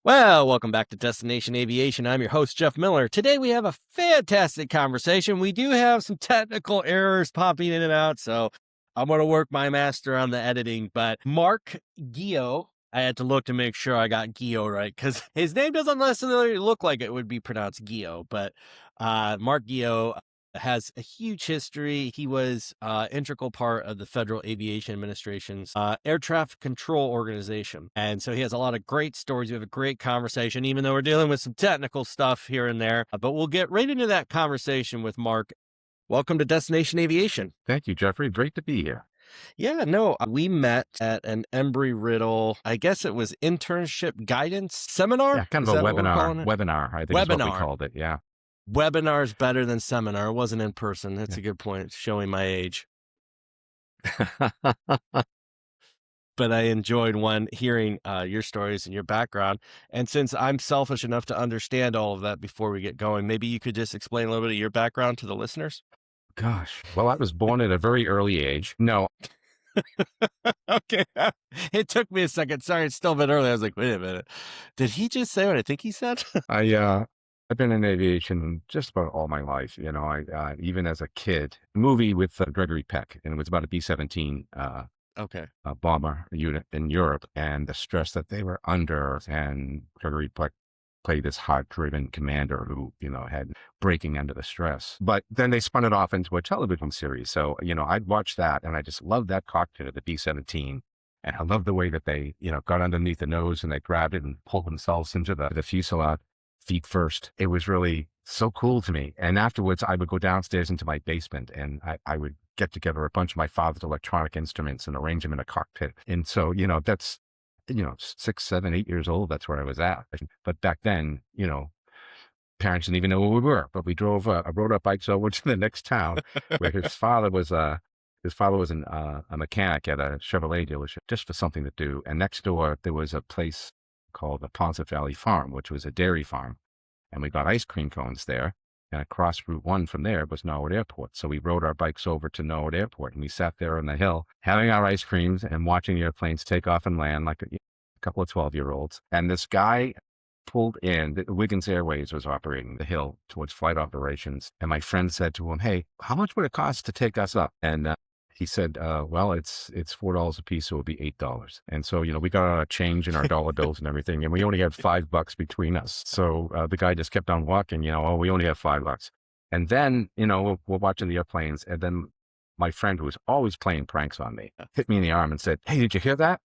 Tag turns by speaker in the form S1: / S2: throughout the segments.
S1: Well, welcome back to Destination Aviation. I'm your host, Jeff Miller. Today we have a fantastic conversation. We do have some technical errors popping in and out, so I'm going to work my master on the editing. But Mark Guiod, I had to look to make sure I got Guiod right, because his name doesn't necessarily look like it would be pronounced Guiod, but Mark Guiod has a huge history. He was integral part of the Federal Aviation Administration's air traffic control organization. And so he has a lot of great stories. We have a great conversation, even though we're dealing with some technical stuff here and there. But we'll get right into that conversation with Mark. Welcome to Destination Aviation.
S2: Thank you, Jeffrey. Great to be here.
S1: Yeah, no, we met at an Embry-Riddle, I guess it was internship guidance seminar?
S2: Yeah, kind of a webinar, I think is what we called it, yeah.
S1: Webinar is better than seminar. It wasn't in person. That's a good point. It's showing my age. But I enjoyed hearing your stories and your background. And since I'm selfish enough to understand all of that before we get going, maybe you could just explain a little bit of your background to the listeners?
S2: Gosh, well, I was born at a very early age. No.
S1: Okay. It took me a second. Sorry, it's still a bit early. I was like, wait a minute. Did he just say what I think he said?
S2: I've been in aviation just about all my life. You know, even as a kid, a movie with Gregory Peck, and it was about a B-17 bomber unit in Europe and the stress that they were under. And Gregory Peck played this hard-driven commander who, had breaking under the stress. But then they spun it off into a television series. So, I'd watch that and I just loved that cockpit of the B-17. And I loved the way that they, got underneath the nose and they grabbed it and pulled themselves into the fuselage feet first. It was really so cool to me. And afterwards, I would go downstairs into my basement and I would get together a bunch of my father's electronic instruments and arrange them in a cockpit. And so, that's 6, 7, 8 years old. That's where I was at. But back then, parents didn't even know where we were. But we rode our bikes over to the next town where his father was a mechanic at a Chevrolet dealership just for something to do. And next door there was a place called the Ponce Valley Farm, which was a dairy farm, and we got ice cream cones there. And across Route 1 from there was Newark Airport. So we rode our bikes over to Newark Airport and we sat there on the hill having our ice creams and watching airplanes take off and land like a couple of 12-year-olds. And this guy pulled in, Wiggins Airways was operating the hill towards flight operations. And my friend said to him, "Hey, how much would it cost to take us up?" And he said, well, it's $4 a piece, so it would be $8. And so, we got our change in our dollar bills and everything, and we only had $5 between us. So the guy just kept on walking, we only have $5. And then, we're watching the airplanes, and then my friend, who was always playing pranks on me, hit me in the arm and said, "Hey, did you hear that?"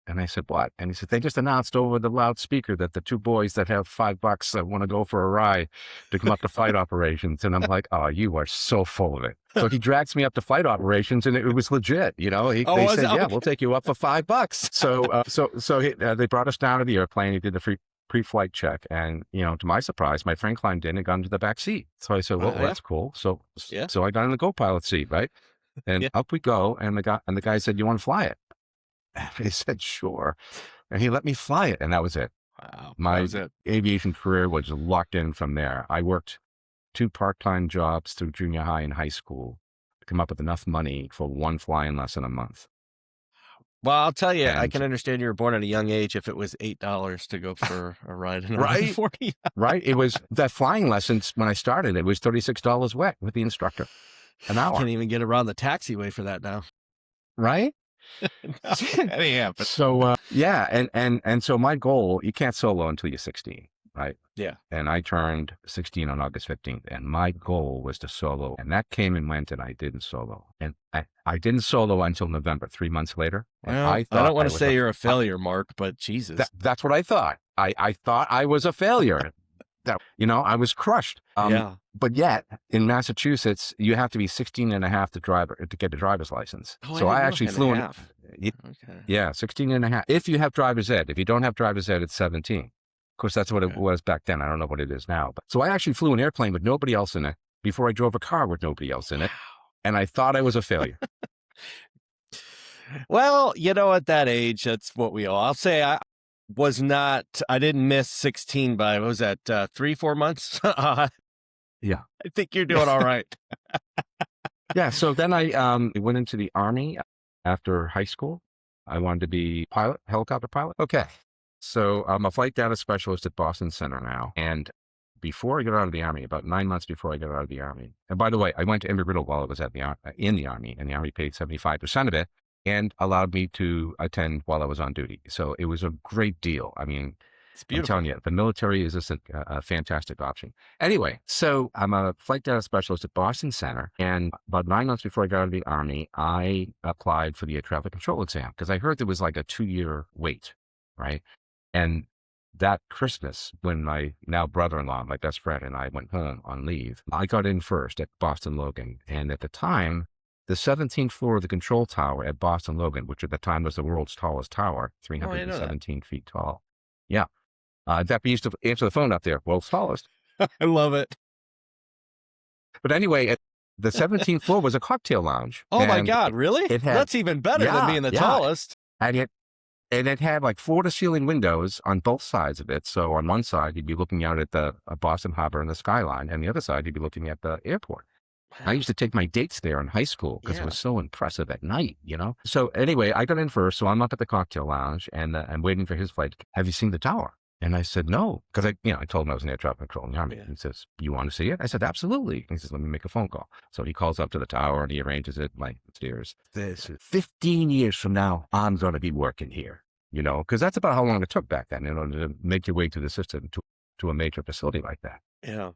S2: And I said, "What?" And he said, "They just announced over the loudspeaker that the two boys that have $5 that want to go for a ride to come up to flight operations." And I'm like, "Oh, you are so full of it." So he drags me up to flight operations, and it was legit. They said, "Yeah, we'll take you up for $5." So they brought us down to the airplane. He did the pre-flight check, and to my surprise, my friend climbed in and got into the back seat. So I said, "Well, that's cool." So I got in the co-pilot seat, right? And up we go, and the guy said, "You want to fly it?" And I said, "Sure." And he let me fly it. And that was it.
S1: Wow.
S2: My aviation career was locked in from there. I worked 2 part-time jobs through junior high and high school to come up with enough money for 1 flying lesson a month.
S1: Well, I'll tell you, I can understand you were born at a young age if it was $8 to go for a ride in a
S2: right?
S1: 40.
S2: Right. It was that flying lessons when I started, it was $36 wet with the instructor an hour.
S1: Can't even get around the taxiway for that now.
S2: Right?
S1: Anyhow,
S2: so and so my goal, you can't solo until you're 16, right?
S1: Yeah.
S2: And I turned 16 on August 15th, and my goal was to solo, and that came and went, and I didn't solo, and I didn't solo until November, 3 months later.
S1: Well, I don't want to say you're a failure, Mark, but Jesus,
S2: that's what I thought. I thought I was a failure. That I was crushed. But yet in Massachusetts, you have to be 16 and a half to get a driver's license.
S1: Oh,
S2: so I actually flew in.
S1: Okay.
S2: Yeah, 16 and a half. If you have driver's ed, if you don't have driver's ed, it's 17. Of course, that's what it was back then. I don't know what it is now. But so I actually flew an airplane with nobody else in it before I drove a car with nobody else in it. And I thought I was a failure.
S1: Well, at that age, that's what we all. I'll say I didn't miss 16 by, what was that, 3-4 months?
S2: Yeah.
S1: I think you're doing all right.
S2: Yeah. So then I went into the Army after high school. I wanted to be pilot, helicopter pilot. Okay. So I'm a flight data specialist at Boston Center now. And before I got out of the Army, about 9 months before I got out of the Army, and by the way, I went to Embry-Riddle while I was in the Army, and the Army paid 75% of it and allowed me to attend while I was on duty. So it was a great deal. I mean,
S1: It's
S2: I'm
S1: beautiful.
S2: telling you, the military is just a fantastic option. Anyway, so I'm a flight data specialist at Boston Center. And about 9 months before I got out of the Army, I applied for the air traffic control exam because I heard there was like a 2-year wait, right? And that Christmas, when my now brother-in-law, my best friend, and I went home on leave, I got in first at Boston Logan. And at the time, the 17th floor of the control tower at Boston Logan, which at the time was the world's tallest tower,
S1: Oh, I didn't know that.
S2: 317 feet tall. Yeah. In fact, we used to answer the phone up there, world's tallest.
S1: I love it.
S2: But anyway, the 17th floor was a cocktail lounge.
S1: Oh my
S2: and
S1: God, really?
S2: It had,
S1: That's even better than being the
S2: yeah.
S1: tallest.
S2: And it had like floor-to-ceiling windows on both sides of it. So on one side, you'd be looking out at the Boston Harbor and the skyline, and the other side, you'd be looking at the airport. I used to take my dates there in high school because it was so impressive at night, you know? So anyway, I got in first. So I'm up at the cocktail lounge and I'm waiting for his flight. Have you seen the tower? And I said, no, because I told him I was in air traffic control in the Army.
S1: Yeah.
S2: He says, you want to see it? I said, absolutely. He says, let me make a phone call. So he calls up to the tower and he arranges it. My stairs. This 15 years from now, I'm going to be working here, you know, because that's about how long it took back then in order to make your way through the system to a major facility like that.
S1: Yeah.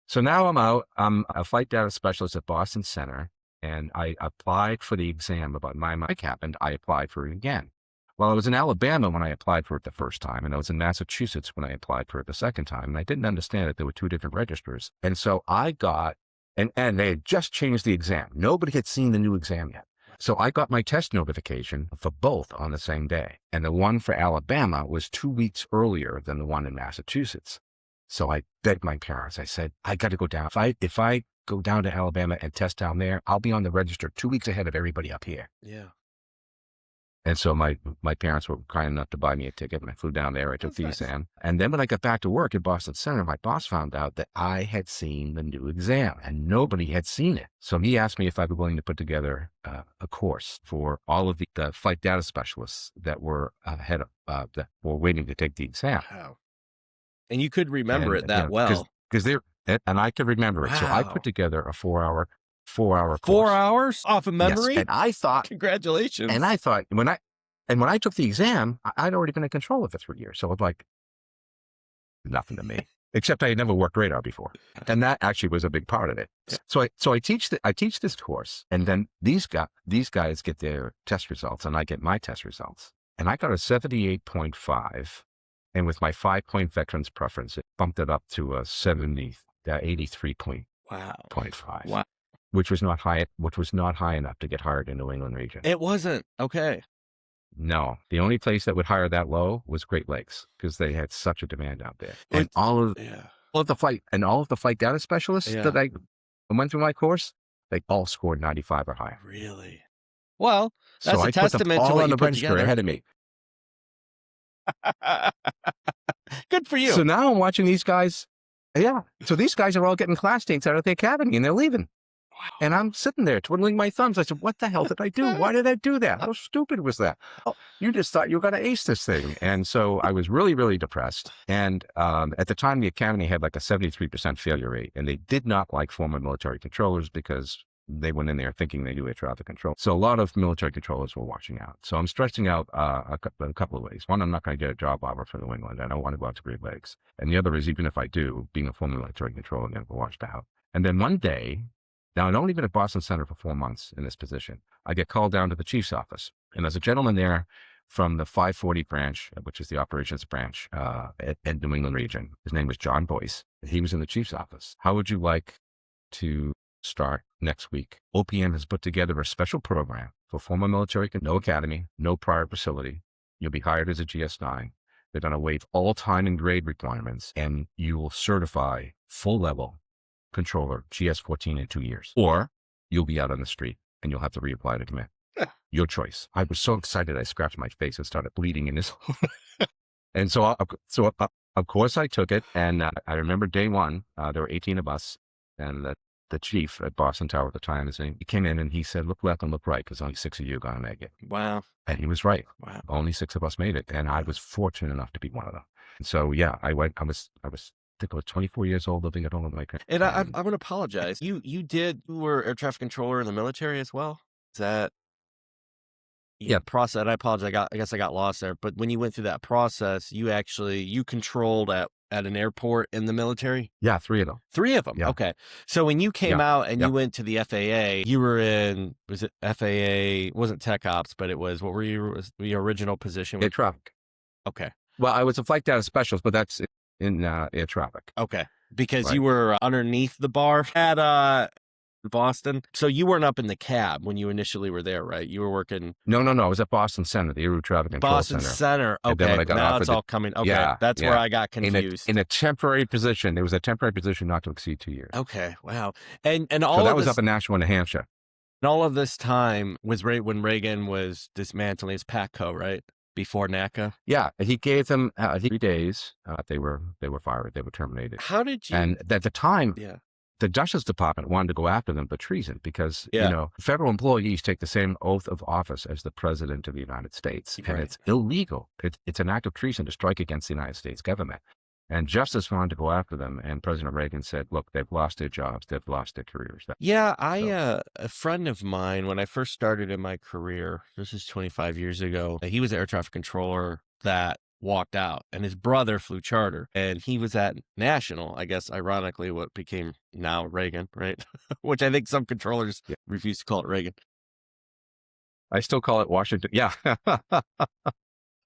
S2: So now I'm out. I'm a flight data specialist at Boston Center, and I applied for the exam about 9 months happened. I applied for it again. Well, I was in Alabama when I applied for it the first time, and I was in Massachusetts when I applied for it the second time, and I didn't understand that there were two different registers. And so I got, and they had just changed the exam. Nobody had seen the new exam yet. So I got my test notification for both on the same day. And the one for Alabama was 2 weeks earlier than the one in Massachusetts. So I begged my parents. I said, I got to go down. If I go down to Alabama and test down there, I'll be on the register 2 weeks ahead of everybody up here.
S1: Yeah.
S2: And so my parents were kind enough to buy me a ticket, and I flew down there. I took the exam. And then when I got back to work at Boston Center, my boss found out that I had seen the new exam and nobody had seen it. So he asked me if I'd be willing to put together a course for all of the flight data specialists that were that were waiting to take the exam.
S1: Wow. And you could remember it that well.
S2: Because and I could remember it. So I put together a 4-hour course.
S1: 4 hours off of memory?
S2: Yes. And I thought,
S1: congratulations.
S2: And I thought when I took the exam, I'd already been in control of it for years. So it's like nothing to me, except I had never worked radar before. And that actually was a big part of it. So I teach this course, and then these guys get their test results and I get my test results. And I got a 78.5. And with my 5-point veterans preference, it bumped it up to a 83.5.
S1: Wow.
S2: Which was not high enough to get hired in the New England region.
S1: It wasn't. Okay.
S2: No, the only place that would hire that low was Great Lakes because they had such a demand out there. And all of the flight data specialists that I went through my course, they all scored 95 or higher.
S1: Really? Well, that's
S2: so
S1: a testament to what you put together.
S2: Ahead of me.
S1: Good for you.
S2: So now I'm watching these guys. Yeah. So these guys are all getting class dates out of the academy and they're leaving. Wow. And I'm sitting there twiddling my thumbs. I said, what the hell did I do? Why did I do that? How stupid was that? Oh, you just thought you were going to ace this thing. And so I was really, really depressed. And at the time, the academy had like a 73% failure rate. And they did not like former military controllers because they went in there thinking they knew air traffic control. So a lot of military controllers were watching out. So I'm stressing out a couple of ways. One, I'm not going to get a job offer for New England. I don't want to go out to Great Lakes. And the other is, even if I do, being a former military controller, I'm going to go watch out. And then one day, now I'd only been at Boston Center for 4 months in this position. I get called down to the chief's office. And there's a gentleman there from the 540 branch, which is the operations branch at New England region. His name was John Boyce. He was in the chief's office. How would you like to start next week? OPM has put together a special program for former military, no academy, no prior facility. You'll be hired as a GS9. They're going to waive all time and grade requirements, and you will certify full level controller GS14 in 2 years, or you'll be out on the street and you'll have to reapply to commit. Your choice. I was so excited. I scratched my face and started bleeding in this. And so of course I took it. And I remember day one, there were 18 of us, and the chief at Boston Tower at the time, he came in and he said, look left and look right, because only 6 of you are going to make it.
S1: Wow.
S2: And he was right.
S1: Wow.
S2: Only 6 of us made it. And I was fortunate enough to be one of them. And so, yeah, I was, I think I was 24 years old living at home with my parents.
S1: And I'm going to apologize. You were air traffic controller in the military as well? Is that?
S2: Yeah.
S1: Process. I apologize. I guess I got lost there. But when you went through that process, you controlled at an airport in the military?
S2: Yeah, 3 of them.
S1: 3 of them.
S2: Yeah.
S1: Okay. So when you came out and you went to the FAA, you were in, was it FAA? It wasn't Tech Ops, but it was, what were you, was the original position?
S2: Air traffic.
S1: Okay.
S2: Well, I was a flight data specialist, but that's in air traffic.
S1: Okay. Because you were underneath the bar at Boston. So you weren't up in the cab when you initially were there, right? You were working.
S2: No. I was at Boston Center, the Air Traffic Control
S1: Boston Center. Okay. Now it's all coming. Okay.
S2: Yeah,
S1: That's where I got confused.
S2: In a temporary position. It was a temporary position not to exceed 2 years.
S1: Okay. Wow. And all
S2: so that
S1: of
S2: was
S1: this,
S2: up in Nashua, New Hampshire.
S1: And all of this time was right when Reagan was dismantling his PATCO, right? Before NACA.
S2: Yeah. He gave them 3 days. They were fired. They were terminated.
S1: How did you?
S2: And at the time,
S1: yeah.
S2: The Justice Department wanted to go after them for treason because, federal employees take the same oath of office as the President of the United States.
S1: Right.
S2: And it's illegal. It's an act of treason to strike against the United States government. And Justice wanted to go after them. And President Reagan said, look, they've lost their jobs. They've lost their careers.
S1: Yeah. A friend of mine, when I first started in my career, this is 25 years ago, he was an air traffic controller that walked out, and his brother flew charter, and he was at National, I guess, ironically, what became now Reagan, right? Which I think some controllers refuse to call it Reagan.
S2: I still call it Washington. Yeah.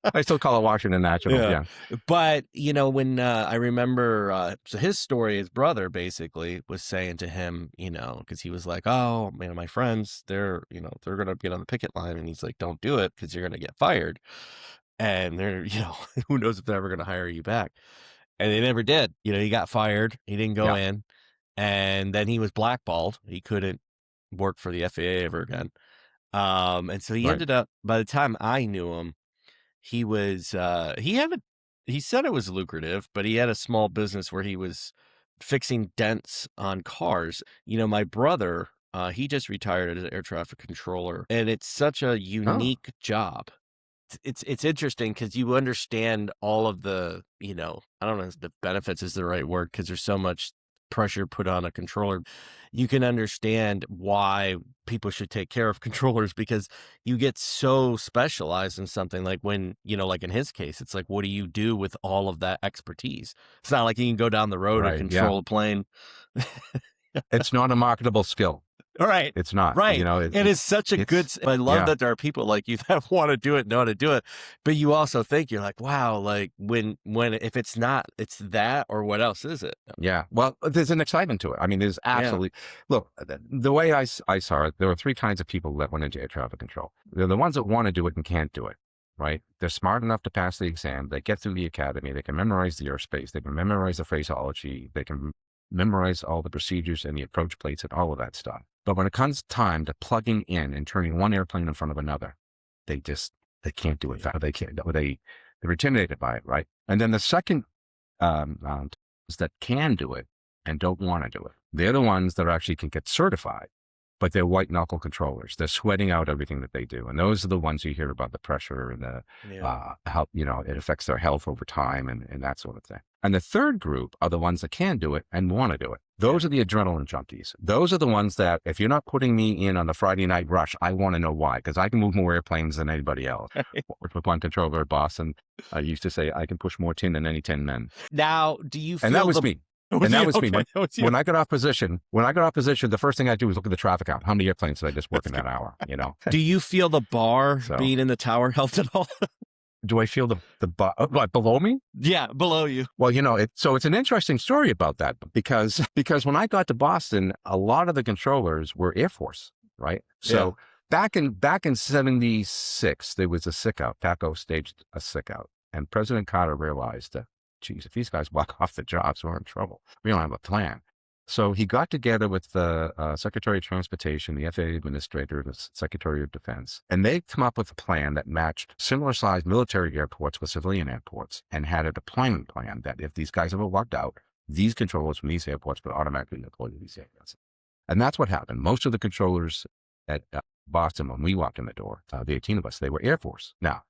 S2: I still call it Washington National. Yeah.
S1: But, when I remember, so his story, his brother basically was saying to him, because he was like, oh, man, my friends, they're going to get on the picket line. And he's like, don't do it because you're going to get fired. And they're, who knows if they're ever going to hire you back. And they never did. He got fired. He didn't go in. And then he was blackballed. He couldn't work for the FAA ever again. And so he ended up, by the time I knew him, he was, he said it was lucrative, but he had a small business where he was fixing dents on cars. My brother, he just retired as an air traffic controller, and it's such a unique job. It's interesting because you understand all of the, I don't know if the benefits is the right word, because there's so much pressure put on a controller. You can understand why people should take care of controllers, because you get so specialized in something. Like when, like in his case, it's like, what do you do with all of that expertise? It's not like you can go down the road and control a plane.
S2: It's not a marketable skill.
S1: All right.
S2: It's not.
S1: Right. It is such a good, I love that there are people like you that want to do it, know how to do it. But you also think, you're like, wow, like if it's not, it's that, or what else is it?
S2: Yeah. Well, there's an excitement to it. I mean, there's absolutely, look, the way I saw it, there are 3 kinds of people that went into air traffic control. They're the ones that want to do it and can't do it. Right. They're smart enough to pass the exam. They get through the academy. They can memorize the airspace. They can memorize the phraseology. They can memorize all the procedures and the approach plates and all of that stuff. But when it comes time to plugging in and turning one airplane in front of another, they can't do it. They're intimidated by it, right? And then the second is that can do it and don't want to do it. They're the ones that actually can get certified, but they're white knuckle controllers. They're sweating out everything that they do. And those are the ones you hear about the pressure and the how, it affects their health over time and that sort of thing. And the third group are the ones that can do it and want to do it. Those are the adrenaline junkies. Those are the ones that if you're not putting me in on the Friday night rush, I want to know why, because I can move more airplanes than anybody else. With one controller at Boston, I used to say I can push more tin than any 10 men.
S1: Now, do you feel
S2: And that was me. And that was me. When I got off position, the first thing I do is look at the traffic count. How many airplanes did I just work in that hour?
S1: Do you feel the bar being in the tower helped at all?
S2: Do I feel the what, below me?
S1: Yeah, below you.
S2: Well, so it's an interesting story about that because when I got to Boston, a lot of the controllers were Air Force, right? So back in 76, there was a sick out. TACO staged a sick out, and President Carter realized that, geez, if these guys walk off the jobs, we're in trouble. We don't have a plan. So he got together with the Secretary of Transportation, the FAA Administrator, the Secretary of Defense, and they come up with a plan that matched similar-sized military airports with civilian airports and had a deployment plan that if these guys ever walked out, these controllers from these airports would automatically deploy to these airports. And that's what happened. Most of the controllers at Boston, when we walked in the door, the 18 of us, they were Air Force. Now,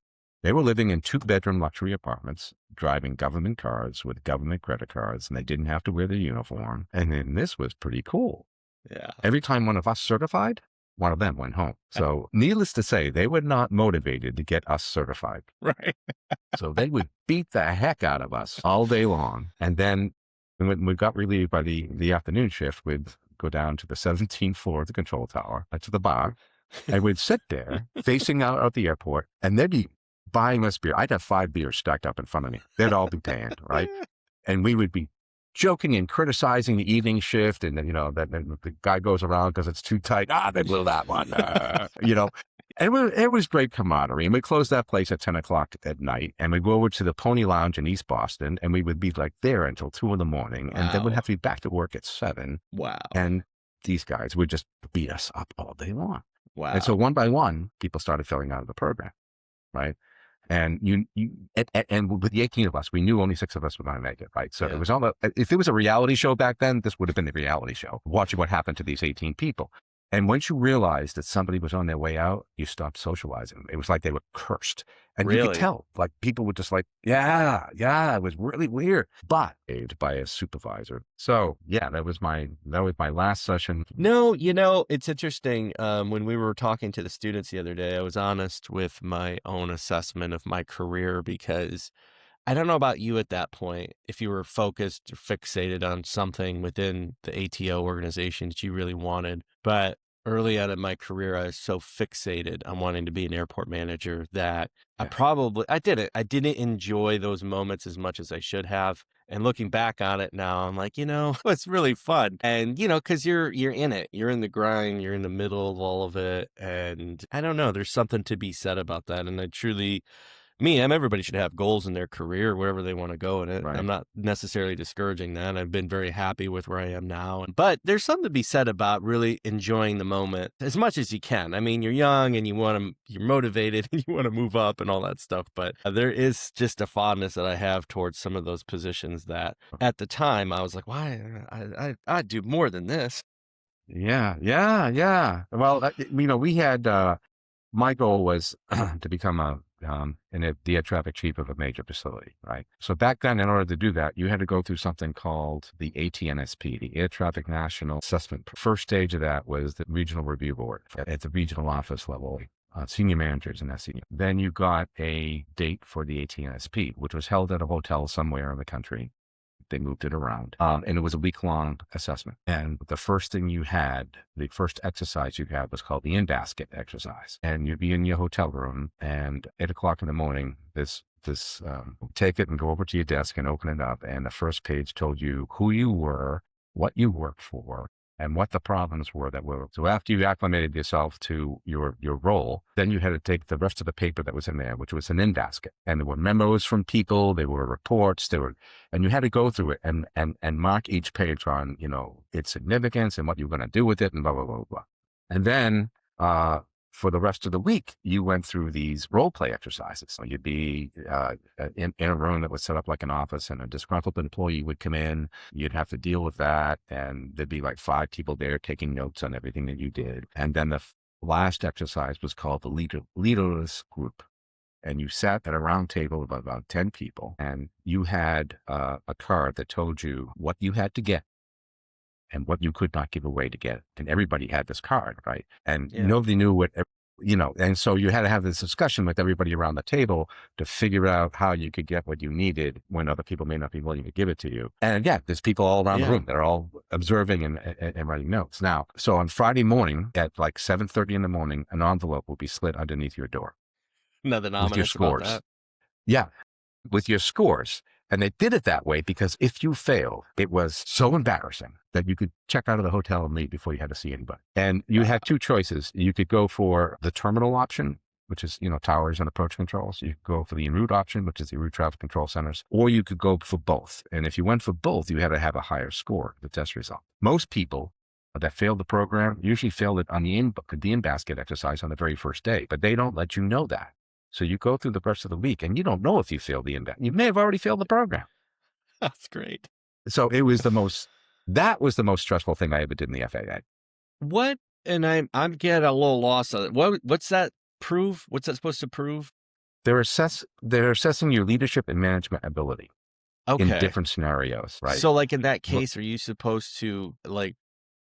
S2: they were living in 2-bedroom luxury apartments, driving government cars with government credit cards, and they didn't have to wear their uniform. And then this was pretty cool.
S1: Yeah.
S2: Every time one of us certified, one of them went home. So needless to say, they were not motivated to get us certified.
S1: Right.
S2: So they would beat the heck out of us all day long. And then when we got relieved by the afternoon shift, we'd go down to the 17th floor of the control tower, to the bar, and we'd sit there facing out at the airport, and they'd be buying us beer. I'd have 5 beers stacked up in front of me. They'd all be canned, right? And we would be joking and criticizing the evening shift. And then, that the guy goes around because it's too tight. They blew that one, And it was great camaraderie. And we closed that place at 10 o'clock at night. And we'd go over to the Pony Lounge in East Boston. And we would be like there until 2 in the morning. And then we'd have to be back to work at 7.
S1: Wow.
S2: And these guys would just beat us up all day long.
S1: Wow.
S2: And so one by one, people started filling out of the program, right? And and with the 18 of us, we knew only 6 of us were going to make it, right? So it was if it was a reality show back then, this would have been the reality show, watching what happened to these 18 people. And once you realized that somebody was on their way out, you stopped socializing. It was like they were cursed. And you could tell, like people were just like, yeah, it was really weird, but by a supervisor. So yeah, that was my last session.
S1: No, it's interesting. When we were talking to the students the other day, I was honest with my own assessment of my career, because I don't know about you at that point, if you were focused or fixated on something within the ATO organization that you really wanted. But early on in my career, I was so fixated on wanting to be an airport manager that I didn't enjoy those moments as much as I should have. And looking back on it now, I'm like, it's really fun. And, because you're in it, you're in the grind, you're in the middle of all of it. And I don't know, there's something to be said about that. And everybody should have goals in their career, wherever they want to go in it.
S2: Right.
S1: I'm not necessarily discouraging that. I've been very happy with where I am now. But there's something to be said about really enjoying the moment as much as you can. I mean, you're young and you're motivated and you want to move up and all that stuff. But there is just a fondness that I have towards some of those positions that at the time I was like, why? I'd do more than this.
S2: Yeah. Well, we had, my goal was to become the air traffic chief of a major facility, right? So back then, in order to do that, you had to go through something called the ATNSP, the Air Traffic National Assessment. First stage of that was the regional review board at the regional office level, senior managers and SE. Then you got a date for the ATNSP, which was held at a hotel somewhere in the country. They moved it around. And it was a week-long assessment. And the first exercise you had was called the in-basket exercise. And you'd be in your hotel room, and 8 o'clock in the morning, take it and go over to your desk and open it up. And the first page told you who you were, what you worked for, and what the problems were that were. So after you acclimated yourself to your role, then you had to take the rest of the paper that was in there, which was an in-basket. And there were memos from people, there were reports, and you had to go through it and mark each page on, its significance and what you were going to do with it and blah, blah, blah, blah. And then, for the rest of the week, you went through these role play exercises. So you'd be in a room that was set up like an office, and a disgruntled employee would come in. You'd have to deal with that. And there'd be like 5 people there taking notes on everything that you did. And then the last exercise was called the leaderless group. And you sat at a round table of about 10 people, and you had a card that told you what you had to get and what you could not give away to get it. And everybody had this card, right? And nobody knew what, and so you had to have this discussion with everybody around the table to figure out how you could get what you needed when other people may not be willing to give it to you. And there's people all around the room that are all observing and writing notes. Now, so on Friday morning at like 7:30 in the morning, an envelope will be slid underneath your door.
S1: Nothing ominous
S2: with your scores.
S1: about that.
S2: Yeah, with your scores. And they did it that way because if you failed, it was so embarrassing that you could check out of the hotel and leave before you had to see anybody. And you had 2 choices. You could go for the terminal option, which is, towers and approach controls. You could go for the en route option, which is the route traffic control centers, or you could go for both. And if you went for both, you had to have a higher score, the test result. Most people that failed the program usually failed it on the in-basket exercise on the very first day, but they don't let you know that. So you go through the rest of the week and you don't know if you failed the in-basket. You may have already failed the program.
S1: That's great.
S2: So that was the most stressful thing I ever did in the FAA.
S1: What and I'm getting a little lost on it. What's that prove? What's that supposed to prove?
S2: They're assessing your leadership and management ability in
S1: Okay.
S2: different scenarios, right?
S1: So, like, in that
S2: Look,
S1: case, are you supposed to, like,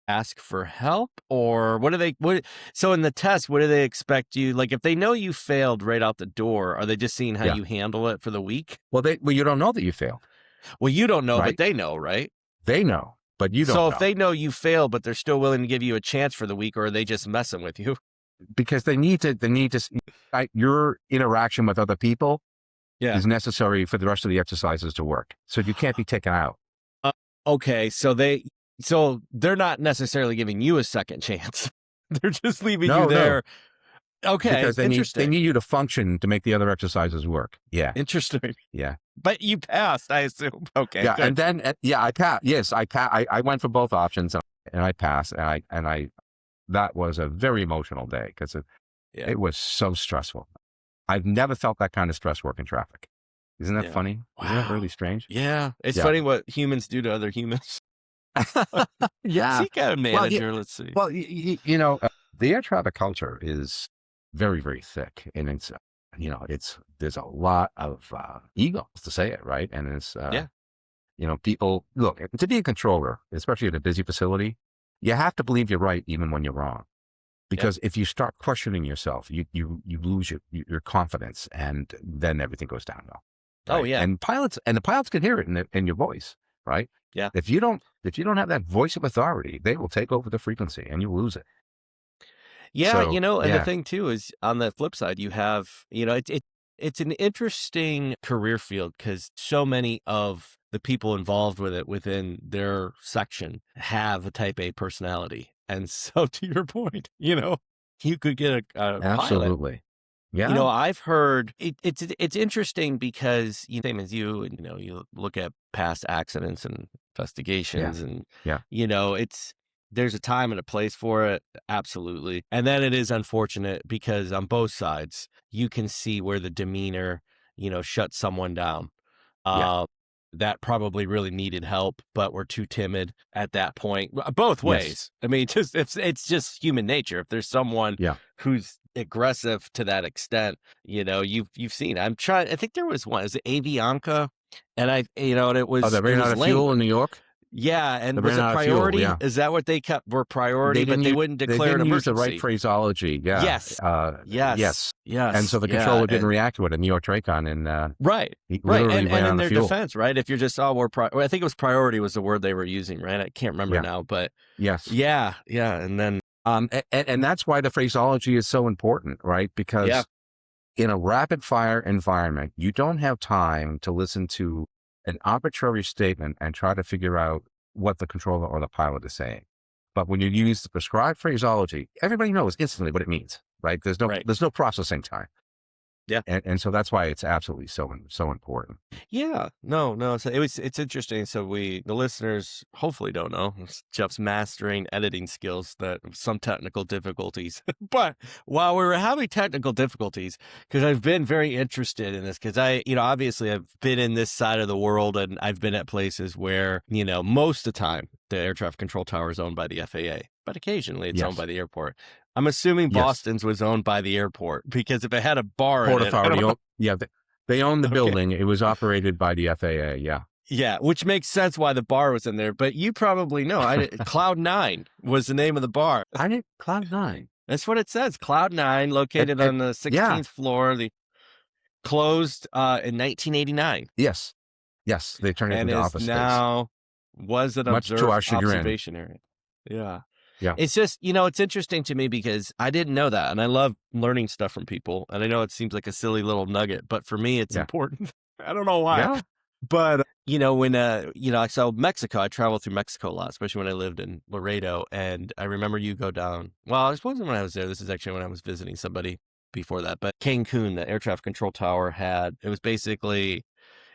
S1: ask for help? Or what do they what so in the test, what do they expect you like, if they know you failed right out the door, are they just seeing how
S2: yeah.
S1: you handle it for the week?
S2: Well, you don't know that you failed,
S1: Well, you don't know, but
S2: right?
S1: they know, right?
S2: They know, but you don't
S1: So if
S2: know
S1: they know you failed, but they're still willing to give you a chance for the week, or are they just messing with you?
S2: because your interaction with other people
S1: Yeah.
S2: is necessary for the rest of the exercises to work. So you can't be taken out.
S1: Uh, okay, so they're not necessarily giving you a second chance. They're just leaving you
S2: No, no,
S1: there. Okay,
S2: because they
S1: interesting.
S2: need you to function to make the other exercises work. Yeah,
S1: Interesting.
S2: yeah,
S1: But you passed, I assume. Okay,
S2: yeah. And
S1: good.
S2: then I passed. Yes, I passed. I went for both options and I passed. And I that was a very emotional day because
S1: Yeah,
S2: it was so stressful. I've never felt that kind of stress working traffic. Isn't that
S1: yeah.
S2: funny? Isn't that
S1: Wow.
S2: really strange?
S1: Yeah, it's
S2: Yeah.
S1: funny what humans do to other humans.
S2: Yeah.
S1: Seek out a
S2: Well, yeah.
S1: manager, let's see.
S2: Well, the air traffic culture is very, very thick, and there's a lot of ego to say it, right? And it's
S1: Yeah,
S2: people look to be a controller, especially at a busy facility. You have to believe you're right even when you're wrong,
S1: yeah.
S2: because if you start questioning yourself, you lose your confidence, and then everything goes downhill,
S1: Oh,
S2: right?
S1: yeah.
S2: And the pilots can hear it in your voice, right?
S1: Yeah.
S2: If you don't have that voice of authority, they will take over the frequency and you lose it.
S1: Yeah,
S2: So
S1: and the
S2: yeah,
S1: thing too is on the flip side, you have, it's an interesting career field because so many of the people involved with it within their section have a type A personality. And so to your point, you could get a pilot.
S2: absolutely. Yeah,
S1: I've heard it's interesting because same as you, and you look at past accidents and
S2: yeah,
S1: investigations, and
S2: yeah,
S1: it's there's a time and a place for it, absolutely. And then it is unfortunate because on both sides you can see where the demeanor, shuts someone down.
S2: yeah,
S1: Uh, that probably really needed help, but were too timid at that point. Both
S2: yes,
S1: ways. I mean, just it's just human nature. If there's someone
S2: yeah.
S1: who's aggressive to that extent, you've seen. I'm trying. I think there was one. Is it Avianca? And and it
S2: Oh, they
S1: was
S2: ran out of fuel in
S1: language.
S2: New York.
S1: Yeah,
S2: They
S1: and was
S2: ran
S1: it
S2: out of fuel.
S1: priority?
S2: Yeah,
S1: Is that what they kept were priority, but they wouldn't
S2: they
S1: declare an
S2: didn't use the right
S1: emergency?
S2: phraseology. Yeah,
S1: Yes, yes,
S2: yes. And
S1: yes,
S2: so the
S1: yeah,
S2: controller didn't react to it in New York TRACON, and
S1: right,
S2: he
S1: right,
S2: literally
S1: and
S2: ran
S1: in
S2: out of
S1: their
S2: fuel.
S1: defense, right? If you're just well, I think it was priority was the word they were using, right? I can't remember
S2: Yeah,
S1: now, but
S2: yes.
S1: yeah, yeah, and then
S2: And that's why the phraseology is so important, right?
S1: yeah,
S2: Because in a rapid fire environment, you don't have time to listen to an arbitrary statement and try to figure out what the controller or the pilot is saying. But when you use the prescribed phraseology, everybody knows instantly what it means, right?
S1: right.
S2: There's no processing time.
S1: Yeah.
S2: And so that's why it's absolutely so important.
S1: Yeah. No, no. So it's interesting. So the listeners hopefully don't know Jeff's mastering editing skills, that some technical difficulties. But while we were having technical difficulties, because I've been very interested in this, because obviously I've been in this side of the world and I've been at places where, most of the time the air traffic control tower is owned by the FAA, but occasionally it's owned
S2: Yes.
S1: by the airport. I'm assuming
S2: Yes.
S1: Boston's was owned by the airport because if it had a bar in
S2: Port
S1: it, I don't
S2: Authority.
S1: know.
S2: Yeah. They own the
S1: Okay.
S2: building. It was operated by the FAA. Yeah.
S1: Yeah, which makes sense why the bar was in there. But you probably know, Cloud 9 was the name of the bar.
S2: I didn't Cloud9.
S1: That's what it says. Cloud 9, located on the
S2: Yeah.
S1: 16th floor. The closed in 1989,
S2: Yes. Yes. They turned it
S1: and
S2: into
S1: is
S2: office space,
S1: now was an
S2: much to our chagrin.
S1: observation area. Yeah.
S2: Yeah.
S1: It's just, it's interesting to me because I didn't know that. And I love learning stuff from people. And I know it seems like a silly little nugget, but for me, it's
S2: Yeah.
S1: important. I don't know why.
S2: Yeah.
S1: But, when, I saw Mexico, I traveled through Mexico a lot, especially when I lived in Laredo. And I remember you go down, well, I suppose when I was there, this is actually when I was visiting somebody before that, but Cancun, the air traffic control tower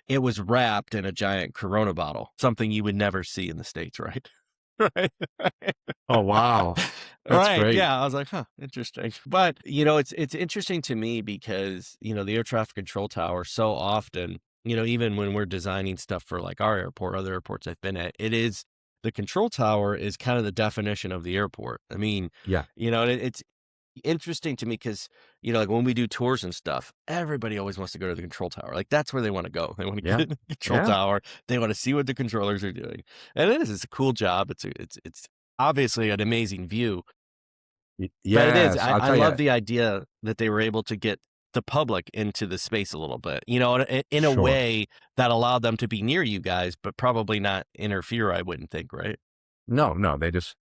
S1: it was wrapped in a giant Corona bottle, something you would never see in the States, right? Right.
S2: Oh, wow. That's
S1: Right.
S2: great.
S1: Yeah. I was like, huh, interesting. But, it's interesting to me because, the air traffic control tower so often, even when we're designing stuff for like our airport, other airports I've been at, it is the control tower is kind of the definition of the airport. I mean,
S2: Yeah,
S1: it's interesting to me because, like when we do tours and stuff, everybody always wants to go to the control tower. Like that's where they want to go. They want to get
S2: yeah,
S1: in the control
S2: yeah.
S1: tower. They want to see what the controllers are doing. And it's a cool job. It's obviously an amazing view, but it is.
S2: Yes,
S1: I,
S2: I'll
S1: I
S2: tell you.
S1: love the idea that they were able to get the public into the space a little bit, in a
S2: Sure.
S1: way that allowed them to be near you guys, but probably not interfere, I wouldn't think, right?
S2: No, no, they just,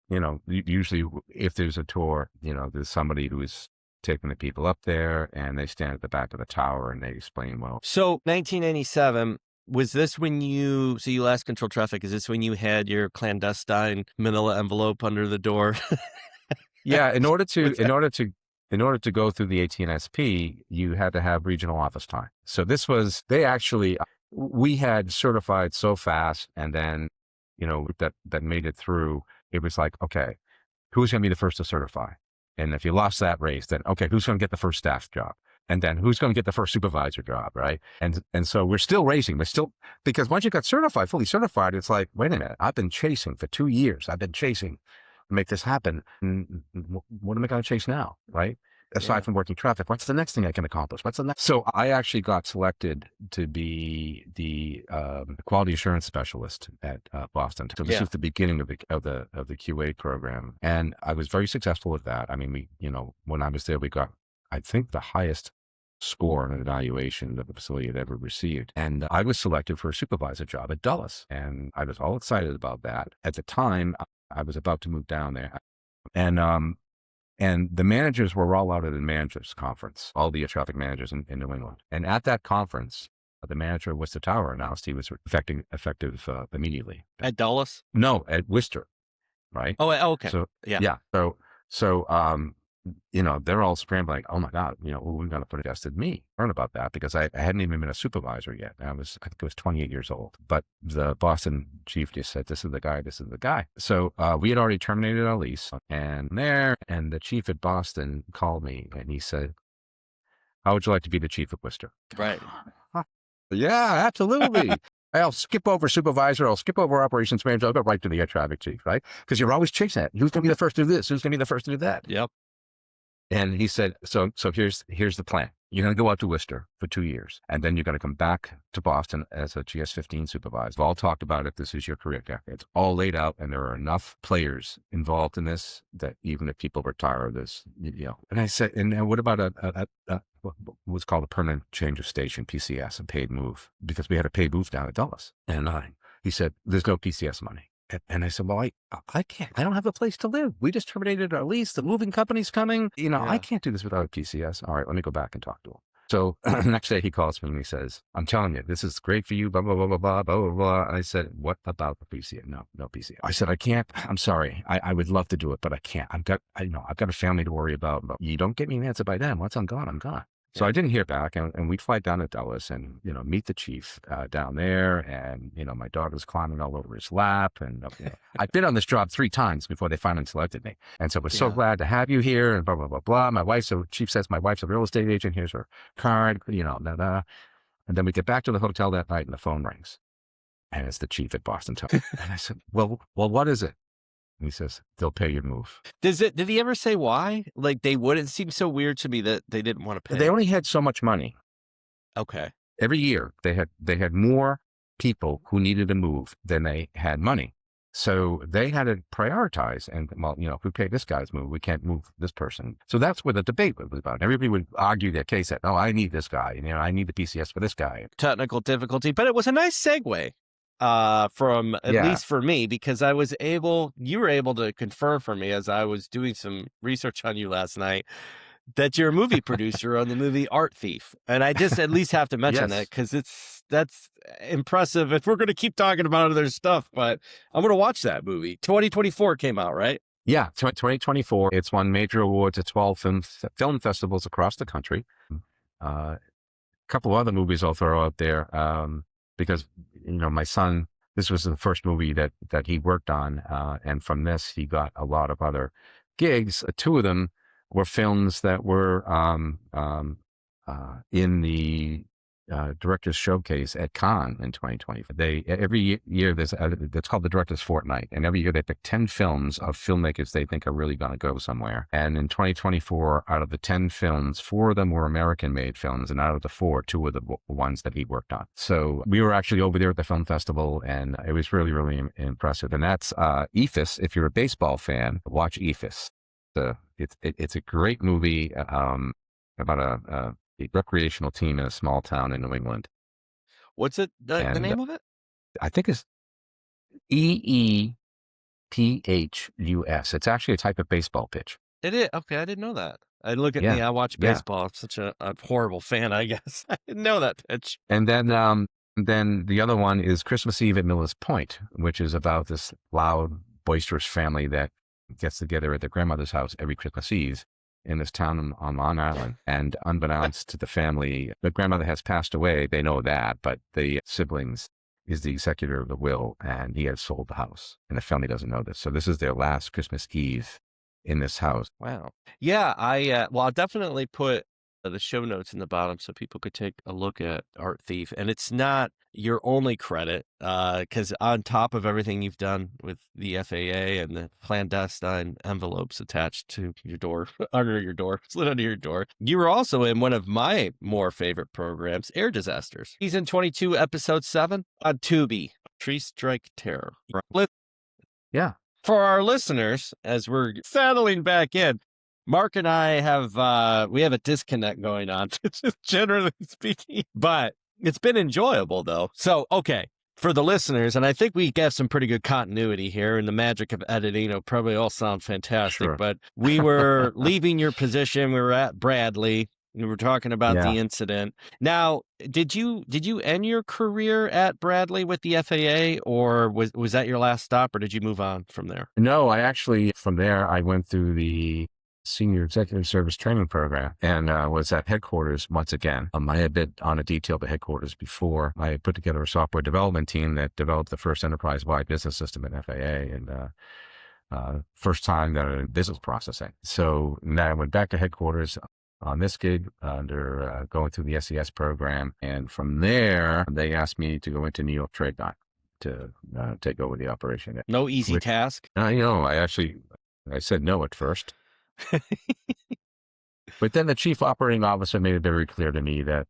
S2: usually if there's a tour, there's somebody who is taking the people up there and they stand at the back of the tower and they explain, well,
S1: So 1997, was this when so you last control traffic, is this when you had your clandestine manila envelope under the door?
S2: yeah,
S1: Was that-
S2: in order to go through the ATNSP, you had to have regional office time. So they actually, we had certified so fast and then, that made it through. It was like, okay, who's going to be the first to certify? And if you lost that race, then okay, who's going to get the first staff job? And then who's going to get the first supervisor job, right? And so we're still racing. Because once you got certified, fully certified, it's like, wait a minute, I've been chasing for 2 years. I've been chasing to make this happen. What am I going to chase now, right?
S1: Yeah.
S2: Aside from working traffic, what's the next thing I can accomplish? What's the next? So I actually got selected to be the quality assurance specialist at Boston. So this
S1: Yeah.
S2: was the beginning of the QA program, and I was very successful with that. I mean, when I was there, we got, I think, the highest score on an evaluation that the facility had ever received. And I was selected for a supervisor job at Dulles, and I was all excited about that. At the time, I was about to move down there, and the managers were all out at a managers conference, all the air traffic managers in New England. And at that conference, the manager of Worcester Tower announced he was effective immediately.
S1: At Dulles?
S2: No, at Worcester, right?
S1: Okay.
S2: So
S1: Yeah.
S2: yeah, so they're all scrambling. Like, oh my God, we're going to put suggested me learn about that because I hadn't even been a supervisor yet. I think I was 28 years old. But the Boston chief just said, "This is the guy. This is the guy." So we had already terminated our lease, and the chief at Boston called me and he said, "How would you like to be the chief of Worcester?"
S1: Right.
S2: Yeah, absolutely. I'll skip over supervisor. I'll skip over operations manager. I'll go right to the air traffic chief, right? Because you're always chasing it. Who's going to be the first to do this? Who's going to be the first to do that?
S1: Yep.
S2: And he said, so here's the plan. You're going to go out to Worcester for 2 years, and then you're going to come back to Boston as a GS-15 supervisor. We've all talked about it. This is your career path. It's all laid out, and there are enough players involved in this that even if people retire, And I said, and what about what's called a permanent change of station, PCS, a paid move, because we had a paid move down at Dulles. And he said, there's no PCS money. And I said, well, I can't. I don't have a place to live. We just terminated our lease. The moving company's coming. I can't do this without a PCS. All right, let me go back and talk to him. So the next day he calls me and he says, I'm telling you, this is great for you, blah, blah, blah, blah, blah, blah, blah, blah. I said, what about the PCS? No PCS. I said, I can't. I'm sorry. I would love to do it, but I can't. I've got a family to worry about. But you don't get me an answer by then. Once I'm gone, I'm gone. So I didn't hear back, and we'd fly down to Dulles and, meet the chief down there. And, my dog was climbing all over his lap. And I'd been on this job 3 times before they finally selected me. And so we're so glad to have you here and blah, blah, blah, blah. Chief says my wife's a real estate agent. Here's her card, da, da. And then we get back to the hotel that night and the phone rings. And it's the chief at Boston Tower. And I said, well, what is it? And he says, they'll pay your move.
S1: Did he ever say why? Like they would? It seems so weird to me that they didn't want to pay.
S2: They only had so much money.
S1: Okay.
S2: Every year they had more people who needed to move than they had money. So they had to prioritize and, if we pay this guy's move, we can't move this person. So that's where the debate was about. Everybody would argue their case that, I need this guy. I need the PCS for this guy.
S1: Technical difficulty, but it was a nice segue from at least for me, because you were able to confirm for me as I was doing some research on you last night that you're a movie producer on the movie Art Thief. And I just at least have to mention that because that's impressive if we're going to keep talking about other stuff, but I'm going to watch that movie. 2024 came out, right?
S2: Yeah, 2024. It's won major awards at 12 film festivals across the country. A couple of other movies I'll throw out there because, my son, this was the first movie that he worked on. And from this, he got a lot of other gigs. 2 of them were films that were in the directors showcase at Cannes in 2020. Every year there's it's called the Directors Fortnight, and every year they pick 10 films of filmmakers they think are really going to go somewhere. And in 2024, out of the 10 films, 4 of them were American-made films, and out of the 4, 2 of the ones that he worked on. So we were actually over there at the film festival, and it was really, really impressive. And that's EFIS. If you're a baseball fan, watch EFIS. It's a great movie about a recreational team in a small town in New England.
S1: What's it? The name of it?
S2: I think it's EEPHUS. It's actually a type of baseball pitch.
S1: It is. Okay, I didn't know that. I look at me. I watch baseball. I'm such a horrible fan, I guess. I didn't know that pitch.
S2: And then the other one is Christmas Eve at Miller's Point, which is about this loud, boisterous family that gets together at their grandmother's house every Christmas Eve in this town on Long Island. And unbeknownst to the family, the grandmother has passed away. They know that, but the siblings is the executor of the will, and he has sold the house, and the family doesn't know this. So this is their last Christmas Eve in this house.
S1: Wow. Yeah, I'll definitely put the show notes in the bottom so people could take a look at Art Thief. And it's not your only credit, because on top of everything you've done with the FAA and the clandestine envelopes attached to your door, under your door, slid under your door, you were also in one of my more favorite programs, Air Disasters. Season 22, Episode 7 on Tubi, Tree Strike Terror.
S2: Yeah.
S1: For our listeners, as we're settling back in, Mark and I have we have a disconnect going on, just generally speaking, but it's been enjoyable though. So, okay, for the listeners, and I think we have some pretty good continuity here, and the magic of editing, it'll probably all sound fantastic,
S2: Sure.
S1: but we were leaving your position. We were at Bradley. We were talking about the incident. Now, did you end your career at Bradley with the FAA, or was that your last stop, or did you move on from there?
S2: No, I actually, from there, I went through the Senior Executive Service Training Program and was at headquarters once again. I had been on a detail to headquarters before. I had put together a software development team that developed the first enterprise-wide business system at FAA, and first time that I did business processing. So now I went back to headquarters on this gig under going through the SES program. And from there, they asked me to go into New York TRACON to take over the operation.
S1: No easy task.
S2: I said no at first. But then the chief operating officer made it very clear to me that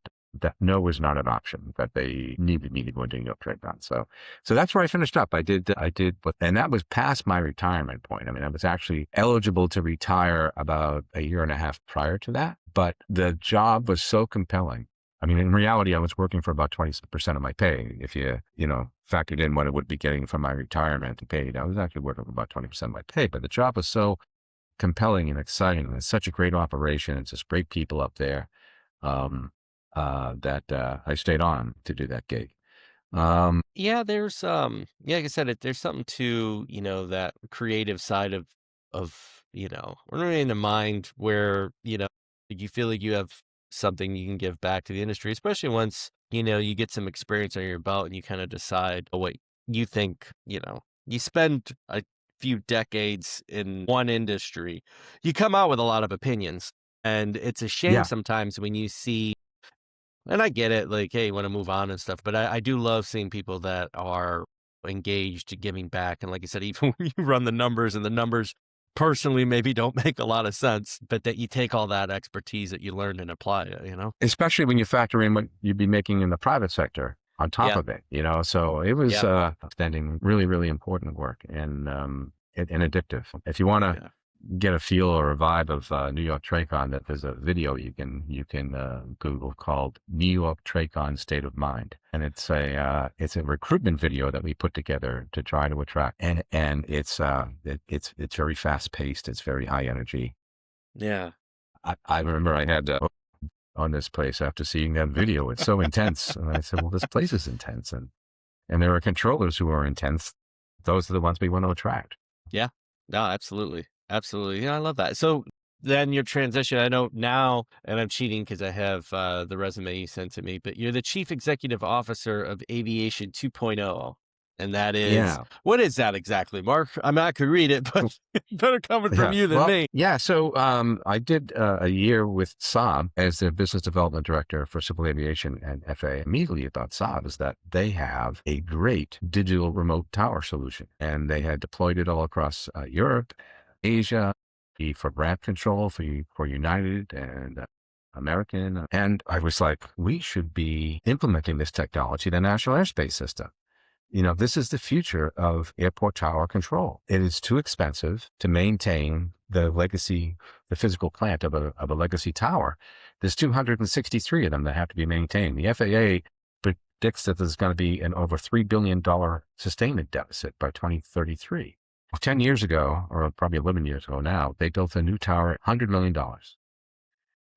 S2: no was not an option, that they needed me to go into New York TRACON. So that's where I finished up. I did, and that was past my retirement point. I mean, I was actually eligible to retire about a year and a half prior to that, but the job was so compelling. I mean, in reality, I was working for about 20% of my pay. If you factored in what it would be getting from my retirement and paid, I was actually working for about 20% of my pay, but the job was so compelling and exciting. It's such a great operation. It's just great people up there that I stayed on to do that gig.
S1: Yeah, there's like I said, there's something to that creative side of we're in the mind where you feel like you have something you can give back to the industry, especially once you get some experience under your belt and you kind of decide what you think. You spend a few decades in one industry, you come out with a lot of opinions, and it's a shame sometimes when you see, and I get it, like, hey, you want to move on and stuff, but I do love seeing people that are engaged, giving back, and like I said, even when you run the numbers and the numbers personally maybe don't make a lot of sense, but that you take all that expertise that you learned and apply it,
S2: especially when you factor in what you'd be making in the private sector on top of it, so it was spending really, really important work and addictive. If you want to get a feel or a vibe of New York TRACON, that there's a video you can Google called New York TRACON State of Mind, and it's a recruitment video that we put together to try to attract, and it's very fast paced. It's very high energy.
S1: Yeah,
S2: I remember I had on this place after seeing that video. It's so intense. And I said, well, this place is intense. And there are controllers who are intense. Those are the ones we want to attract.
S1: Yeah, no, absolutely. Absolutely. Yeah, I love that. So then your transition, I know now, and I'm cheating because I have the resume you sent to me, but you're the Chief Executive Officer of Aviation 2.0. And that is,
S2: Yeah.
S1: what is that exactly, Mark? I mean, I could read it, but better coming from
S2: Yeah.
S1: you than
S2: Well,
S1: me.
S2: yeah. So I did a year with Saab as their business development director for Civil Aviation and FAA. Immediately about Saab is that they have a great digital remote tower solution, and they had deployed it all across Europe, Asia, for ramp control for United and American. And I was like, we should be implementing this technology in the National Airspace System. This is the future of airport tower control. It is too expensive to maintain the physical plant of a legacy tower. There's 263 of them that have to be maintained. The FAA predicts that there's going to be an over $3 billion sustainment deficit by 2033. 10 years ago, or probably 11 years ago now, they built a new tower, $100 million.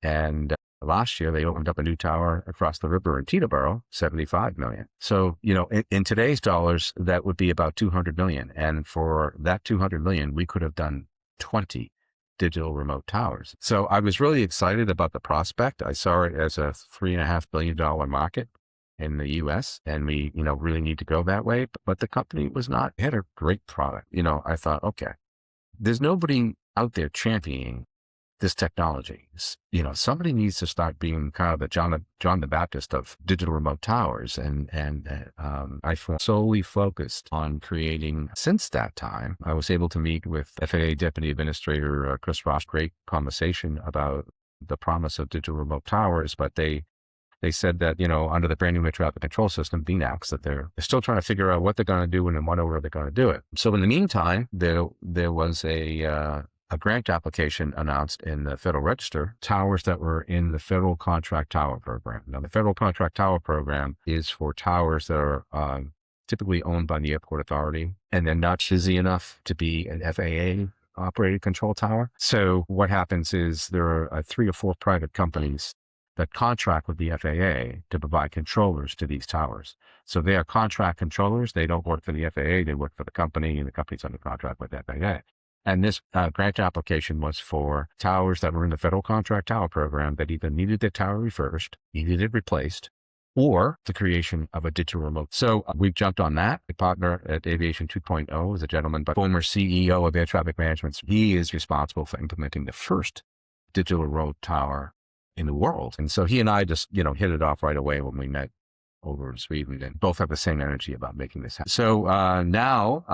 S2: And last year, they opened up a new tower across the river in Teterboro, $75 million. So, in today's dollars, that would be about $200 million. And for that $200 million, we could have done 20 digital remote towers. So I was really excited about the prospect. I saw it as a $3.5 billion market in the US, and we, really need to go that way. But the company had a great product. I thought, okay, there's nobody out there championing this technology. Somebody needs to start being kind of the John the Baptist of digital remote towers. And I solely focused on creating. Since that time, I was able to meet with FAA Deputy Administrator Chris Ross. Great conversation about the promise of digital remote towers, but they said that, under the brand new air traffic control system, BNACS, that they're still trying to figure out what they're going to do and in what order they're going to do it. So in the meantime, there was a grant application announced in the Federal Register, towers that were in the Federal Contract Tower Program. Now, the Federal Contract Tower Program is for towers that are typically owned by the Airport Authority, and they're not busy enough to be an FAA operated control tower. So what happens is there are 3 or 4 private companies that contract with the FAA to provide controllers to these towers. So they are contract controllers. They don't work for the FAA. They work for the company, and the company's under contract with FAA. And this grant application was for towers that were in the Federal Contract Tower Program that either needed their tower refurbished, needed it replaced, or the creation of a digital remote. So we jumped on that. The partner at Aviation 2.0 is a gentleman, but former CEO of Air Traffic Management. He is responsible for implementing the first digital remote tower in the world. And so he and I just, hit it off right away when we met over in Sweden, and both have the same energy about making this happen. So now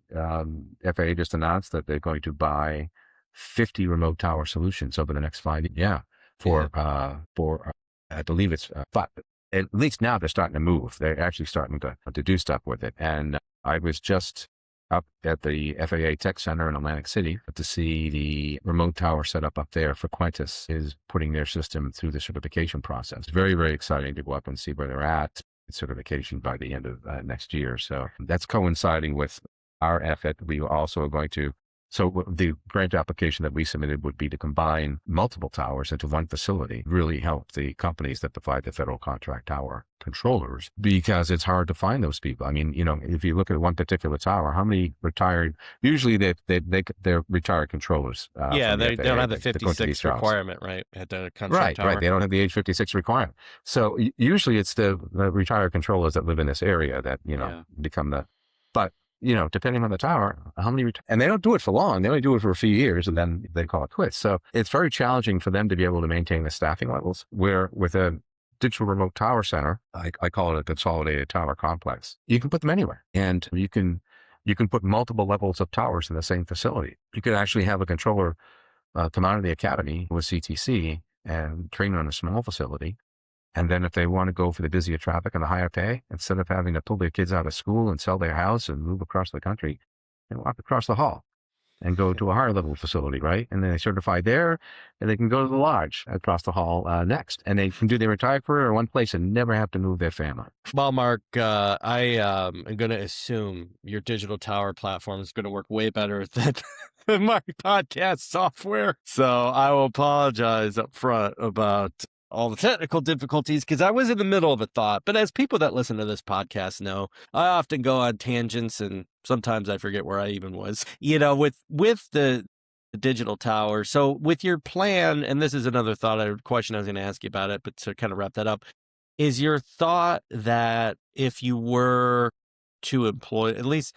S2: FAA just announced that they're going to buy 50 remote tower solutions over the next 5 years. Yeah. For I believe it's, but at least now they're starting to move. They're actually starting to do stuff with it. And I was just up at the FAA Tech Center in Atlantic City to see the remote tower set up there for Qantas is putting their system through the certification process. Very, very exciting to go up and see where they're at. Certification by the end of next year. So that's coinciding with our effort. We also are going to, so the grant application that we submitted would be to combine multiple towers into one facility, really help the companies that provide the Federal Contract Tower controllers, because it's hard to find those people. I mean, if you look at one particular tower, how many retired, usually they're retired controllers.
S1: Yeah,
S2: they
S1: don't have the 56 requirement, right? At the contract tower.
S2: Right. They don't have the age 56 requirement. So usually it's the retired controllers that live in this area that, become but depending on the tower, how many, and they don't do it for long. They only do it for a few years and then they call it quits. So it's very challenging for them to be able to maintain the staffing levels, where with a digital remote tower center, I call it a consolidated tower complex, you can put them anywhere, and you can put multiple levels of towers in the same facility. You could actually have a controller come out of the academy with CTC and train on a small facility. And then if they want to go for the busier traffic and the higher pay, instead of having to pull their kids out of school and sell their house and move across the country, they walk across the hall and go to a higher level facility, right? And then they certify there, and they can go to the lodge across the hall next. And they can do their entire career in one place and never have to move their family.
S1: Well, Mark, I am going to assume your digital tower platform is going to work way better than my podcast software. So I will apologize up front about all the technical difficulties, because I was in the middle of a thought. But as people that listen to this podcast know, I often go on tangents, and sometimes I forget where I even was, with the digital tower. So with your plan, and this is another question I was going to ask you about it, but to kind of wrap that up, is your thought that if you were to employ at least,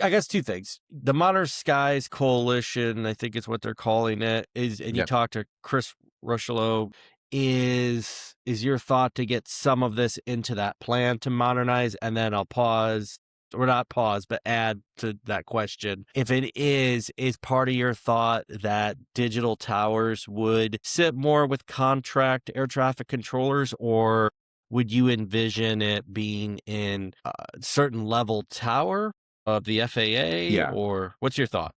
S1: I guess, two things. The Modern Skies Coalition, I think is what they're calling it, is, and you
S2: Yeah.
S1: talked to Chris Rushlow, is your thought to get some of this into that plan to modernize? And then I'll pause, or not pause, but add to that question. If it is part of your thought that digital towers would sit more with contract air traffic controllers, or would you envision it being in a certain level tower of the FAA,
S2: Yeah.
S1: or what's your thought?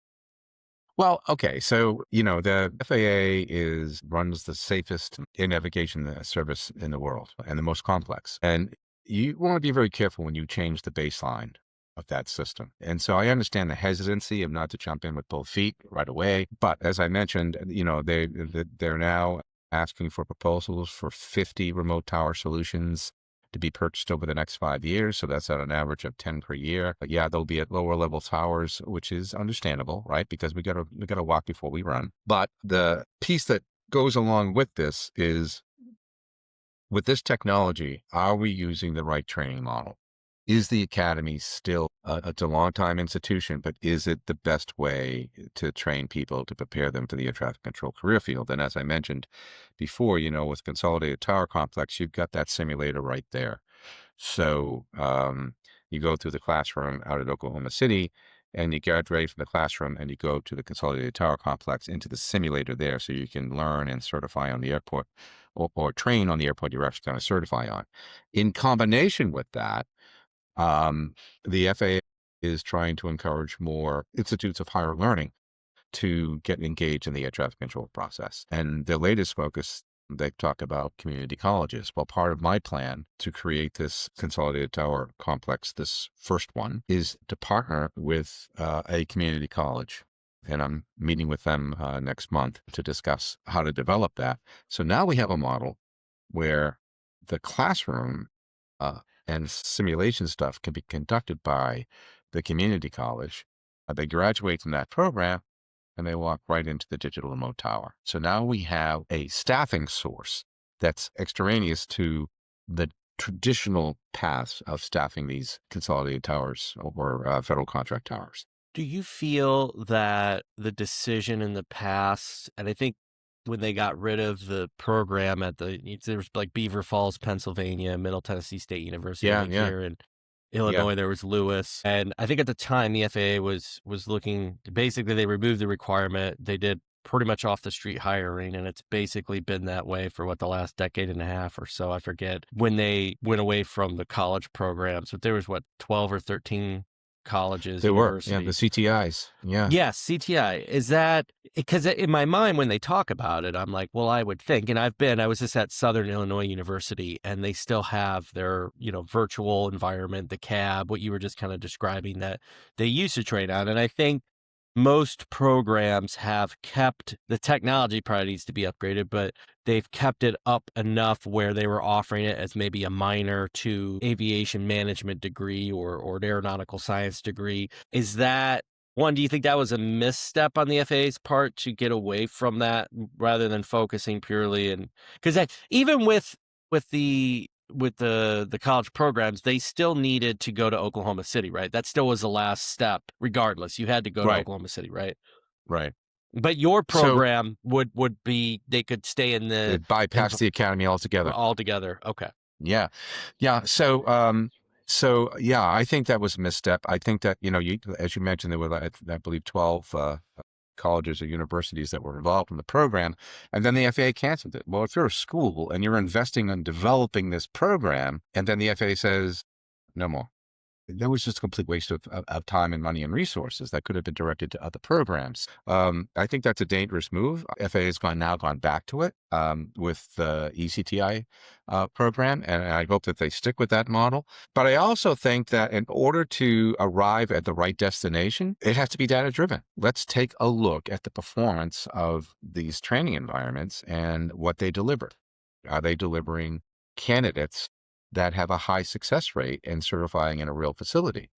S2: Well, okay. So, the FAA runs the safest air navigation service in the world and the most complex. And you want to be very careful when you change the baseline of that system. And so I understand the hesitancy of not to jump in with both feet right away. But as I mentioned, they're now asking for proposals for 50 remote tower solutions to be purchased over the next 5 years. So that's at an average of 10 per year. But yeah, they'll be at lower level towers, which is understandable, right? Because we gotta walk before we run. But the piece that goes along with this is, with this technology, are we using the right training model? Is the academy still, it's a long time institution, but is it the best way to train people to prepare them for the air traffic control career field? And as I mentioned before, with Consolidated Tower Complex, you've got that simulator right there. So you go through the classroom out at Oklahoma City, and you graduate from the classroom and you go to the Consolidated Tower Complex into the simulator there, so you can learn and certify on the airport, or train on the airport you're actually going to certify on. In combination with that, the FAA is trying to encourage more institutes of higher learning to get engaged in the air traffic control process. And their latest focus, they talk about community colleges. Well, part of my plan to create this Consolidated Tower Complex, this first one, is to partner with a community college. And I'm meeting with them next month to discuss how to develop that. So now we have a model where the classroom and simulation stuff can be conducted by the community college. They graduate from that program and they walk right into the digital remote tower. So now we have a staffing source that's extraneous to the traditional paths of staffing these consolidated towers or federal contract towers.
S1: Do you feel that the decision in the past, and I think when they got rid of the program there was like Beaver Falls, Pennsylvania, Middle Tennessee State University, I
S2: Yeah,
S1: think
S2: yeah,
S1: here in
S2: yeah.
S1: Illinois, there was Lewis. And I think at the time the FAA was looking, basically they removed the requirement. They did pretty much off the street hiring, and it's basically been that way for the last decade and a half or so. I forget when they went away from the college programs, but there was 12 or 13 colleges,
S2: They were, yeah, the
S1: universities.
S2: CTIs. Yeah.
S1: Yes, CTI. Is that because in my mind, when they talk about it, I'm like, well, I would think, and I was just at Southern Illinois University, and they still have their, virtual environment, the cab, what you were just kind of describing that they used to train on. And I think most programs have kept the technology, probably needs to be upgraded, but they've kept it up enough where they were offering it as maybe a minor to aviation management degree or an aeronautical science degree. Is that one? Do you think that was a misstep on the FAA's part to get away from that rather than focusing purely in, because even with the college programs, they still needed to go to Oklahoma City, right? That still was the last step. Regardless, you had to go to
S2: Right,
S1: Oklahoma City, right?
S2: right.
S1: But your
S2: So
S1: program would be, they could stay in the
S2: it bypassed the academy altogether.
S1: all together. Okay.
S2: Yeah. Yeah. So yeah, I think that was a misstep. I think that, as you mentioned, there were, I believe, 12 colleges or universities that were involved in the program, and then the FAA canceled it. Well, if you're a school and you're investing in developing this program, and then the FAA says, no more. That was just a complete waste of time and money and resources that could have been directed to other programs. I think that's a dangerous move. FAA has now gone back to it with the ECTI program, and I hope that they stick with that model. But I also think that in order to arrive at the right destination, it has to be data driven. Let's take a look at the performance of these training environments and what they delivered. Are they delivering candidates that have a high success rate in certifying in a real facility?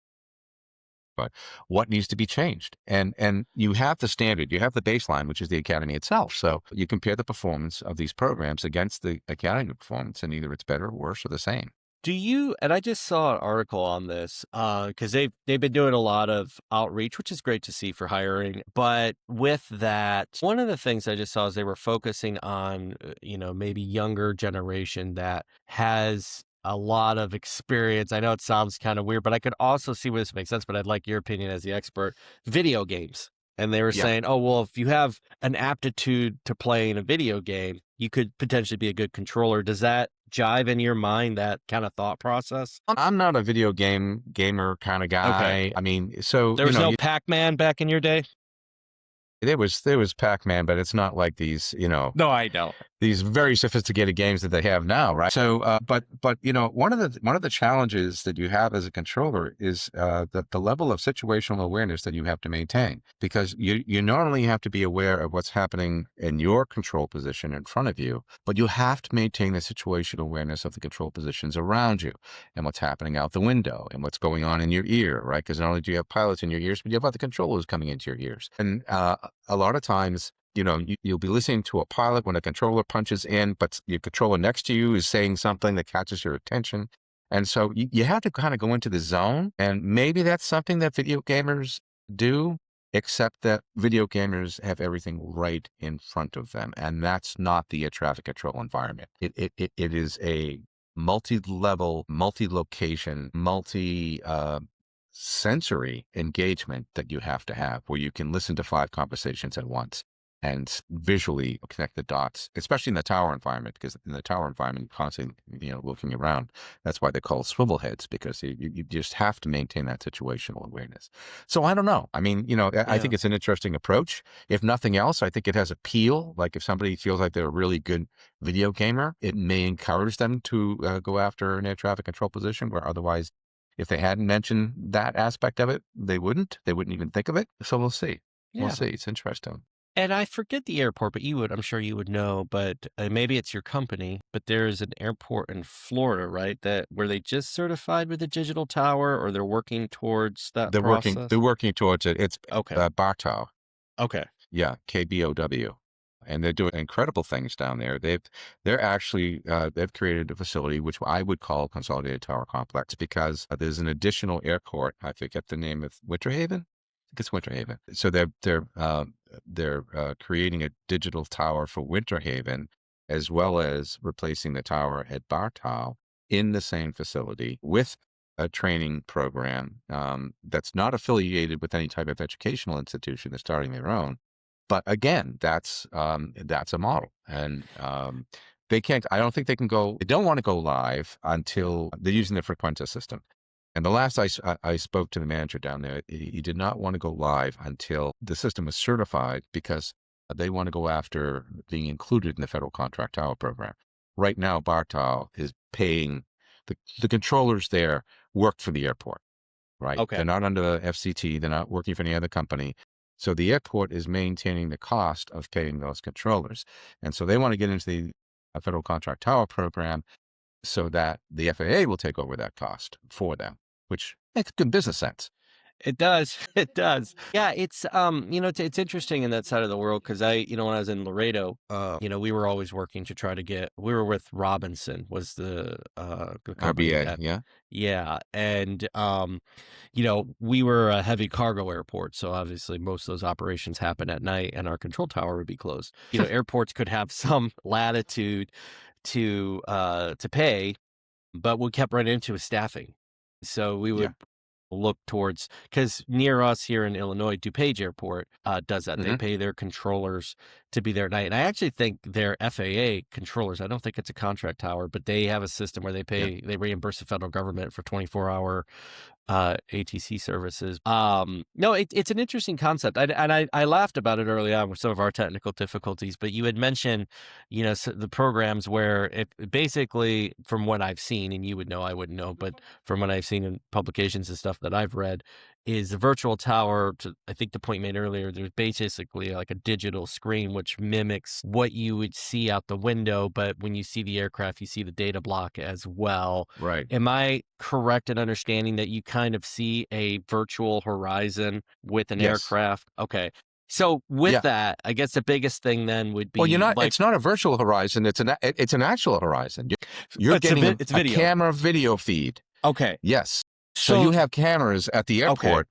S2: But what needs to be changed? And you have the standard, you have the baseline, which is the academy itself. So you compare the performance of these programs against the academy performance, and either it's better, worse, or the same.
S1: Do you and I just saw an article on this, because they've been doing a lot of outreach, which is great to see for hiring. But with that, one of the things I just saw is they were focusing on, maybe younger generation that has a lot of experience. I know it sounds kind of weird, but I could also see where this makes sense, but I'd like your opinion as the expert. Video games. And they were
S2: Yeah.
S1: saying, oh, well, if you have an aptitude to play in a video game, you could potentially be a good controller. Does that jive in your mind, that kind of thought process?
S2: I'm not a video game gamer kind of
S1: Okay.
S2: guy. I mean, so
S1: There was no Pac-Man back in your day?
S2: there was Pac-Man, but it's not like these,
S1: No, I don't.
S2: these very sophisticated games that they have now, right? So, but one of the challenges that you have as a controller is the level of situational awareness that you have to maintain, because you not only have to be aware of what's happening in your control position in front of you, but you have to maintain the situational awareness of the control positions around you and what's happening out the window and what's going on in your ear, right? Because not only do you have pilots in your ears, but you have other controllers coming into your ears, and a lot of times, you'll be listening to a pilot when a controller punches in, but your controller next to you is saying something that catches your attention. And so you have to kind of go into the zone. And maybe that's something that video gamers do, except that video gamers have everything right in front of them. And that's not the air traffic control environment. It is a multi-level, multi-location, sensory engagement that you have to have, where you can listen to 5 conversations at once and visually connect the dots, especially in the tower environment, because in the tower environment, you're constantly, looking around. That's why they're called swivel heads, because you just have to maintain that situational awareness. So I don't know. I mean, I think
S1: Yeah.
S2: it's an interesting approach. If nothing else, I think it has appeal. Like if somebody feels like they're a really good video gamer, it may encourage them to go after an air traffic control position where otherwise, if they hadn't mentioned that aspect of it, they wouldn't even think of it. So we'll see. We'll
S1: Yeah.
S2: see. It's interesting.
S1: And I forget the airport, but I'm sure you would know, but maybe it's your company, but there's an airport in Florida, right? That where they just certified with the digital tower, or they're working towards that
S2: They're
S1: process?
S2: working towards it. It's
S1: Okay.
S2: Bartow.
S1: Okay.
S2: Yeah, KBOW. And they're doing incredible things down there. They're actually they've created a facility which I would call Consolidated Tower Complex, because there's an additional airport. I forget the name of Winter Haven. I think it's Winter Haven. So they're creating a digital tower for Winter Haven, as well as replacing the tower at Bartow in the same facility with a training program that's not affiliated with any type of educational institution. They're starting their own. But again, that's a model, and they can't. I don't think they can go. They don't want to go live until they're using the Frequenza system. And the last I spoke to the manager down there, he did not want to go live until the system was certified, because they want to go after being included in the federal contract tower program. Right now, Bartow is paying the controllers there work for the airport, right?
S1: Okay.
S2: They're not under the FCT. They're not working for any other company. So the airport is maintaining the cost of paying those controllers. And so they want to get into the federal contract tower program so that the FAA will take over that cost for them, which makes good business sense.
S1: It does. It does. Yeah, it's interesting in that side of the world, because when I was in Laredo, we were always working to try to we were with Robinson was the company
S2: RBA,
S1: that,
S2: yeah.
S1: yeah. And, we were a heavy cargo airport. So obviously most of those operations happen at night and our control tower would be closed. Airports could have some latitude to pay, but we kept right into is staffing. So we
S2: Yeah.
S1: would look towards, because near us here in Illinois, DuPage Airport does that. They
S2: Hmm.
S1: pay their controllers to be there at night. And I actually think their FAA controllers, I don't think it's a contract tower, but they have a system where
S2: Yeah.
S1: they reimburse the federal government for 24-hour ATC services. No, it's an interesting concept. I laughed about it early on with some of our technical difficulties, but you had mentioned, the programs where it basically, from what I've seen, and you would know, I wouldn't know, but from what I've seen in publications and stuff that I've read, is the virtual tower, I think the point made earlier, there's basically like a digital screen which mimics what you would see out the window, but when you see the aircraft, you see the data block as well.
S2: Right.
S1: Am I correct in understanding that you kind of see a virtual horizon with an
S2: Yes.
S1: aircraft? Okay. So with
S2: Yeah.
S1: that, I guess the biggest thing then would
S2: Well,
S1: be like
S2: it's not a virtual horizon. It's an actual horizon. You're
S1: it's
S2: getting
S1: it's
S2: a
S1: video.
S2: camera video feed.
S1: Okay.
S2: Yes. So
S1: So
S2: you have cameras at the
S1: okay.
S2: airport,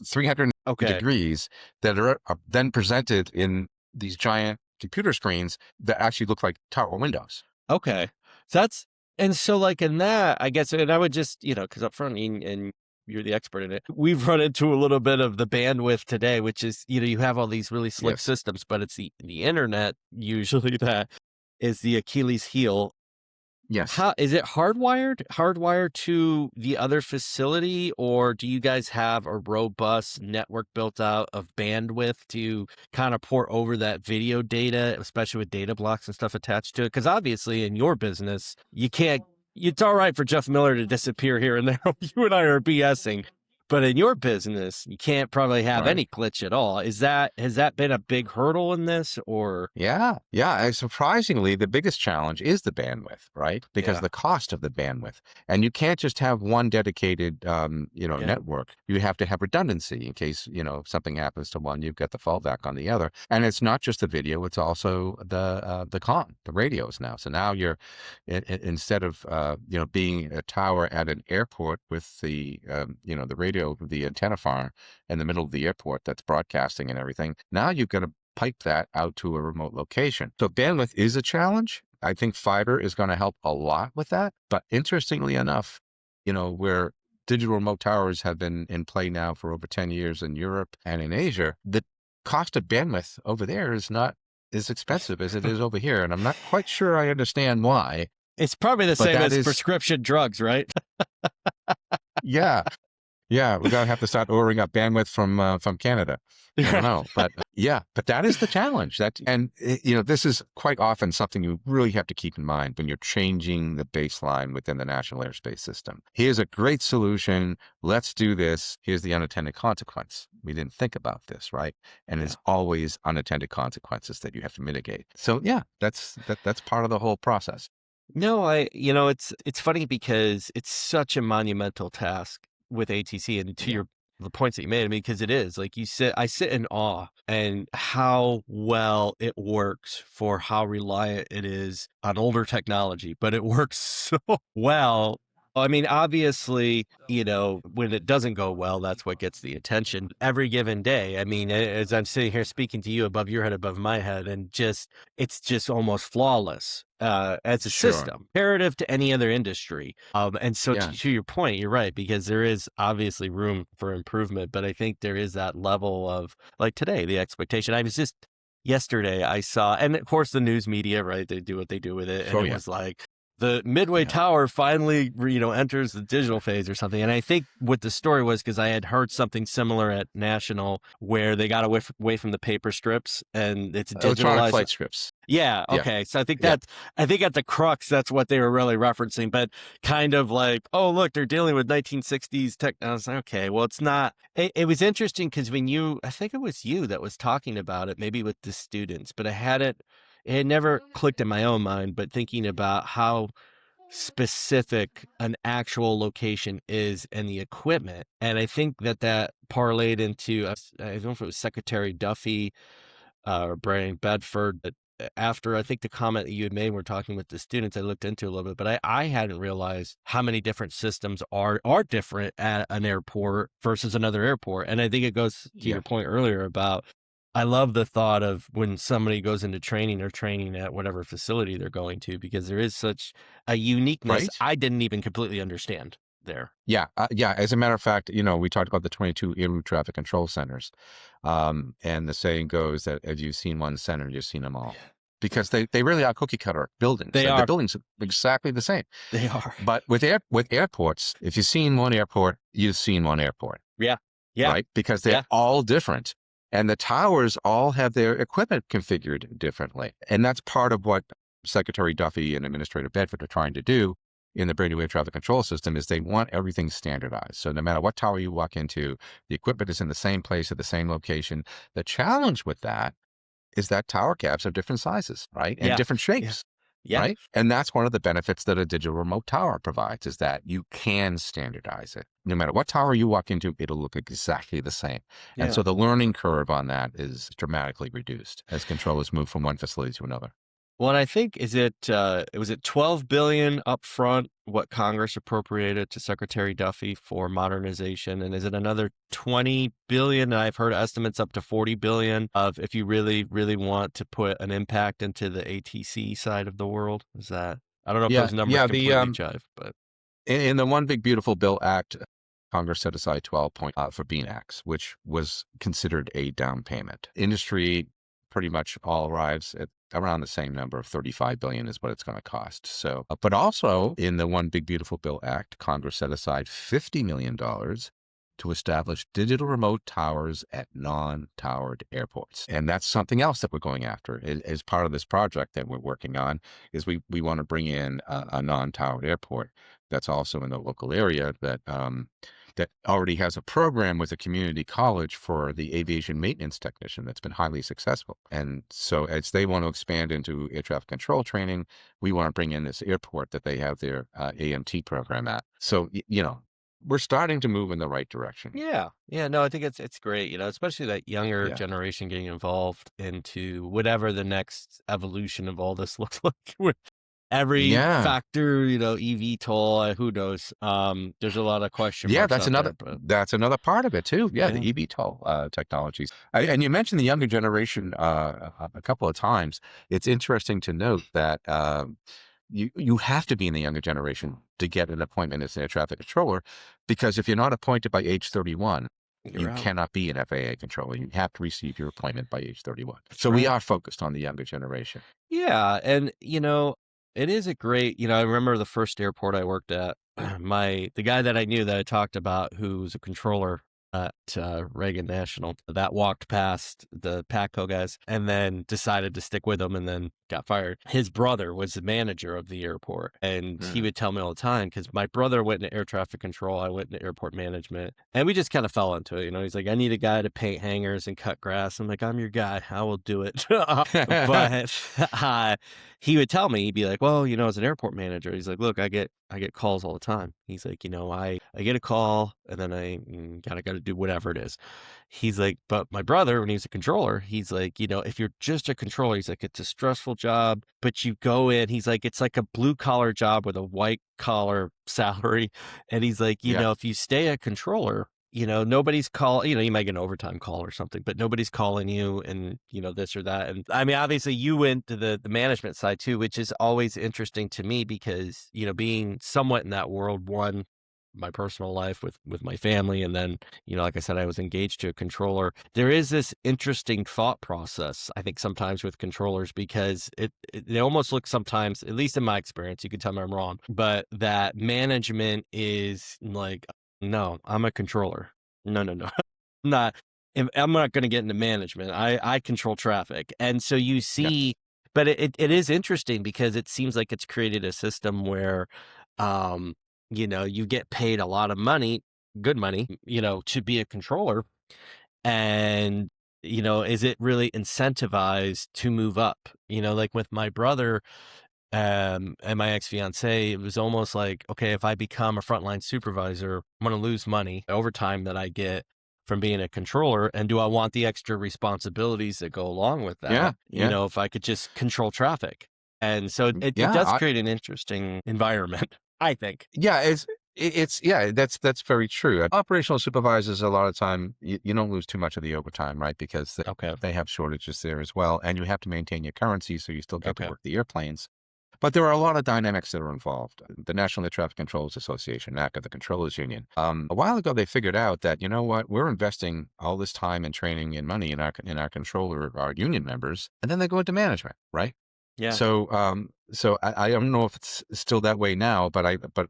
S2: 300
S1: Okay.
S2: degrees, that are then presented in these giant computer screens that actually look like tower windows.
S1: Okay. So that's, and so like in that, I guess, and I would just, because up front, and you're the expert in it, we've run into a little bit of the bandwidth today, which is, you have all these really slick
S2: Yes.
S1: systems, but it's the internet usually that is the Achilles heel.
S2: Yes.
S1: How is it hardwired to the other facility, or do you guys have a robust network built out of bandwidth to kind of port over that video data, especially with data blocks and stuff attached to it? Because obviously in your business, you can't, it's all right for Jeff Miller to disappear here and there. You and I are BSing. But in your business, you can't probably have
S2: Right.
S1: any glitch at all. Has that been a big hurdle in this, or?
S2: Yeah. Yeah. And surprisingly, the biggest challenge is the bandwidth, right? Because
S1: Yeah.
S2: of the cost of the bandwidth. And you can't just have one dedicated,
S1: Yeah.
S2: network. You have to have redundancy in case, something happens to one, you've got the fallback on the other. And it's not just the video, it's also the radios now. So now you're, instead of, being a tower at an airport with the radio, the antenna farm in the middle of the airport that's broadcasting and everything, now you've got to pipe that out to a remote location. So bandwidth is a challenge. I think fiber is going to help a lot with that. But interestingly enough, where digital remote towers have been in play now for over 10 years in Europe and in Asia, the cost of bandwidth over there is not as expensive as it is over here. And I'm not quite sure I understand why.
S1: It's probably the
S2: But
S1: same
S2: that
S1: as
S2: is-
S1: prescription drugs, right?
S2: Yeah. Yeah, we're gonna have to start ordering up bandwidth from Canada. I don't know, but but that is the challenge. This is quite often something you really have to keep in mind when you're changing the baseline within the National Airspace System. Here's a great solution. Let's do this. Here's the unintended consequence. We didn't think about this, right? And there's always unintended consequences that you have to mitigate. So that's part of the whole process.
S1: No, it's funny because it's such a monumental task with ATC, and to the points that you made, I mean, because it is like I sit in awe and how well it works for how reliant it is on older technology, but it works so well. I mean, obviously, when it doesn't go well, that's what gets the attention every given day. I mean, as I'm sitting here speaking to you above your head, above my head, and it's just almost flawless as a system, comparative to any other industry. And so to your point, you're right, because there is obviously room for improvement, but I think there is that level of, like today, the expectation. I was just yesterday, I saw, and of course the news media, right? They do what they do with it. And it was like, the Midway Tower finally, enters the digital phase or something. And I think what the story was, because I had heard something similar at National where they got away from the paper strips and it's
S2: Electronic
S1: digitalized
S2: flight strips.
S1: Yeah. Okay. So I think at the crux, that's what they were really referencing, but kind of like, oh, look, they're dealing with 1960s tech. I was like, okay, well, it's not. It was interesting because I think it was you that was talking about it, maybe with the students, but it had never clicked in my own mind, but thinking about how specific an actual location is and the equipment. And I think that parlayed into, I don't know if it was Secretary Duffy or Brian Bedford, but after I think the comment that you had made, we're talking with the students, I looked into a little bit, but I hadn't realized how many different systems are different at an airport versus another airport. And I think it goes to your point earlier about, I love the thought of when somebody goes into training or training at whatever facility they're going to, because there is such a uniqueness I didn't even completely understand there.
S2: Yeah. As a matter of fact, we talked about the 22 air route traffic control centers. And the saying goes that if you've seen one center, you've seen them all. Because they really are cookie cutter buildings. The buildings are exactly the same.
S1: They are.
S2: But with airports, if you've seen one airport, you've seen one airport.
S1: Yeah. Yeah.
S2: Right? Because they're all different. And the towers all have their equipment configured differently. And that's part of what Secretary Duffy and Administrator Bedford are trying to do in the brand new air traffic control system, is they want everything standardized. So no matter what tower you walk into, the equipment is in the same place at the same location. The challenge with that is that tower caps are different sizes, right? And different shapes.
S1: Yeah.
S2: right? And that's one of the benefits that a digital remote tower provides, is that you can standardize it. No matter what tower you walk into, it'll look exactly the same. And
S1: Yeah.
S2: so the learning curve on that is dramatically reduced as controllers move from one facility to another.
S1: Well, and I think was it 12 billion upfront what Congress appropriated to Secretary Duffy for modernization, and is it another 20 billion? I've heard estimates up to 40 billion of if you really really want to put an impact into the ATC side of the world. Is that, I don't know if
S2: Yeah,
S1: those numbers
S2: yeah.
S1: completely jive, but
S2: In the One Big Beautiful Bill Act, Congress set aside 12 point for BNACs, which was considered a down payment. Industry pretty much all arrives at around the same number of 35 billion is what it's going to cost. So, but also in the One Big Beautiful Bill Act, Congress set aside $50 million to establish digital remote towers at non-towered airports. And that's something else that we're going after as part of this project that we're working on, is we want to bring in a non-towered airport that's also in the local area that already has a program with a community college for the aviation maintenance technician that's been highly successful. And so as they want to expand into air traffic control training, we want to bring in this airport that they have their AMT program at. So, we're starting to move in the right direction.
S1: yeah, yeah, no, I think it's great, especially that younger
S2: Yeah.
S1: generation getting involved into whatever the next evolution of all this looks like. With every
S2: Yeah.
S1: factor, eVTOL, who knows? There's a lot of question
S2: Yeah,
S1: marks out there, but
S2: that's another part of it too. Yeah,
S1: yeah,
S2: the eVTOL technologies. And you mentioned the younger generation a couple of times. It's interesting to note that you have to be in the younger generation to get an appointment as an air traffic controller, because if you're not appointed by age 31,
S1: you're
S2: you
S1: out.
S2: cannot be an FAA controller. You have to receive your appointment by age 31.
S1: That's
S2: So we
S1: right.
S2: are focused on the younger generation.
S1: Yeah, and it is a great, I remember the first airport I worked at, the guy that I knew that I talked about who was a controller at Reagan National, that walked past the PATCO guys and then decided to stick with them and then got fired. His brother was the manager of the airport, and he
S2: Mm.
S1: would tell me all the time, because my brother went into air traffic control, I went into airport management, and we just kind of fell into it. He's like, I need a guy to paint hangars and cut grass. I'm like, I'm your guy, I will do it. But he would tell me, he'd be like, well, as an airport manager, he's like, look, I get calls all the time. He's like, I get a call and then I gotta do whatever it is. He's like, but my brother, when he was a controller, he's like, if you're just a controller, he's like, it's a stressful job, but you go in, he's like, it's like a blue collar job with a white collar salary. And he's like,
S2: Yeah.
S1: if you stay a controller, nobody's you might get an overtime call or something, but nobody's calling you and, this or that. And I mean, obviously you went to the management side too, which is always interesting to me because, being somewhat in that world, one, my personal life with my family. And then, like I said, I was engaged to a controller. There is this interesting thought process, I think sometimes with controllers, because they almost look sometimes, at least in my experience, you can tell me I'm wrong, but that management is like, no, I'm a controller. No, no, no. not, I'm not going to get into management. I control traffic. And so you
S2: Yes.
S1: see, but it is interesting because it seems like it's created a system where, um, you get paid a lot of money, good money, to be a controller. And, is it really incentivized to move up? Like with my brother, and my ex-fiance, it was almost like, okay, if I become a frontline supervisor, I'm going to lose money overtime that I get from being a controller. And do I want the extra responsibilities that go along with
S2: Yeah.
S1: that?
S2: Yeah.
S1: If I could just control traffic. And so it does
S2: Yeah.
S1: create an interesting environment, I think.
S2: Yeah, yeah, that's very true. Operational supervisors, a lot of time you don't lose too much of the overtime, right? Because
S1: Okay.
S2: they have shortages there as well, and you have to maintain your currency, so you still get to
S1: Okay.
S2: work the airplanes. But there are a lot of dynamics that are involved. The National Air Traffic Controllers Association, NACA, the Controllers Union. A while ago, they figured out that, you know what, we're investing all this time and training and money in our controller, our union members, and then they go into management, right?
S1: Yeah.
S2: So I don't know if it's still that way now, but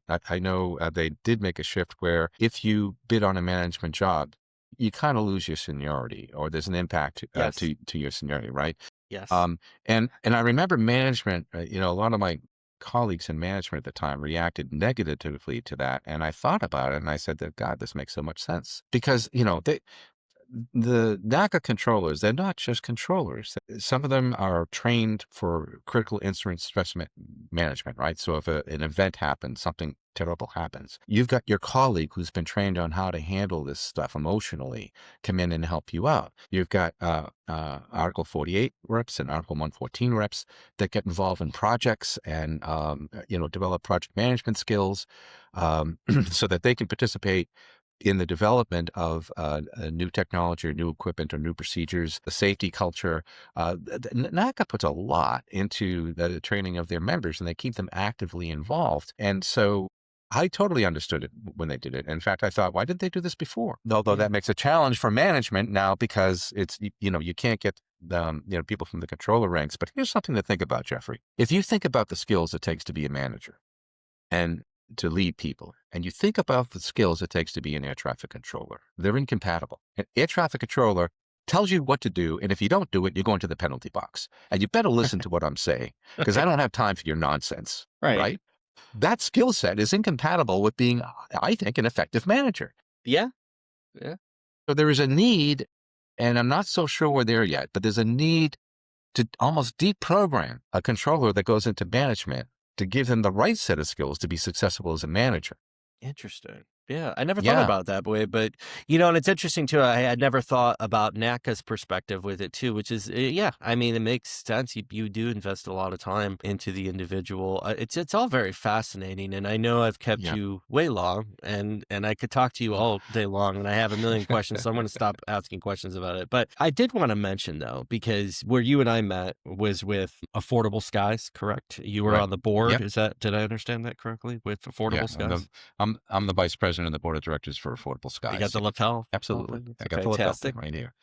S2: I know they did make a shift where if you bid on a management job, you kind of lose your seniority, or there's an impact
S1: Yes.
S2: to your seniority, right?
S1: Yes.
S2: And I remember management. A lot of my colleagues in management at the time reacted negatively to that, and I thought about it, and I said that, God, this makes so much sense, because the NACA controllers, they're not just controllers. Some of them are trained for critical instrument specimen management, right? So if an event happens, something terrible happens, you've got your colleague who's been trained on how to handle this stuff emotionally come in and help you out. You've got Article 48 reps and Article 114 reps that get involved in projects and, develop project management skills so that they can participate in the development of new technology or new equipment or new procedures, the safety culture. NACA puts a lot into the training of their members, and they keep them actively involved. And so I totally understood it when they did it. In fact, I thought, why didn't they do this before? Although
S1: Yeah.
S2: that makes a challenge for management now because it's, you can't get people from the controller ranks. But here's something to think about, Jeffrey. If you think about the skills it takes to be a manager and to lead people, and you think about the skills it takes to be an air traffic controller, they're incompatible. An air traffic controller tells you what to do, and if you don't do it, you're going to the penalty box. And you better listen to what I'm saying, because I don't have time for your nonsense,
S1: Right.
S2: right? That skill set is incompatible with being, I think, an effective manager.
S1: Yeah. Yeah.
S2: So there is a need, and I'm not so sure we're there yet, but there's a need to almost deprogram a controller that goes into management to give them the right set of skills to be successful as a manager.
S1: Interesting. Yeah, I never thought
S2: Yeah.
S1: about it that way, but and it's interesting too. I had never thought about NACA's perspective with it too, which is yeah. I mean, it makes sense. You do invest a lot of time into the individual. It's all very fascinating, and I know I've kept
S2: Yeah.
S1: you way long, and I could talk to you all day long, and I have a million questions, so I'm going to stop asking questions about it. But I did want to mention though, because where you and I met was with Affordable Skies, correct? You were
S2: Right.
S1: on the board.
S2: Yep.
S1: Did I understand that correctly with
S2: Yeah.
S1: Affordable Skies?
S2: I'm the vice president of the board of directors for Affordable
S1: You got
S2: Skies.
S1: the lapel?
S2: Absolutely.
S1: It's
S2: I got the lapel pin
S1: fantastic.
S2: right here.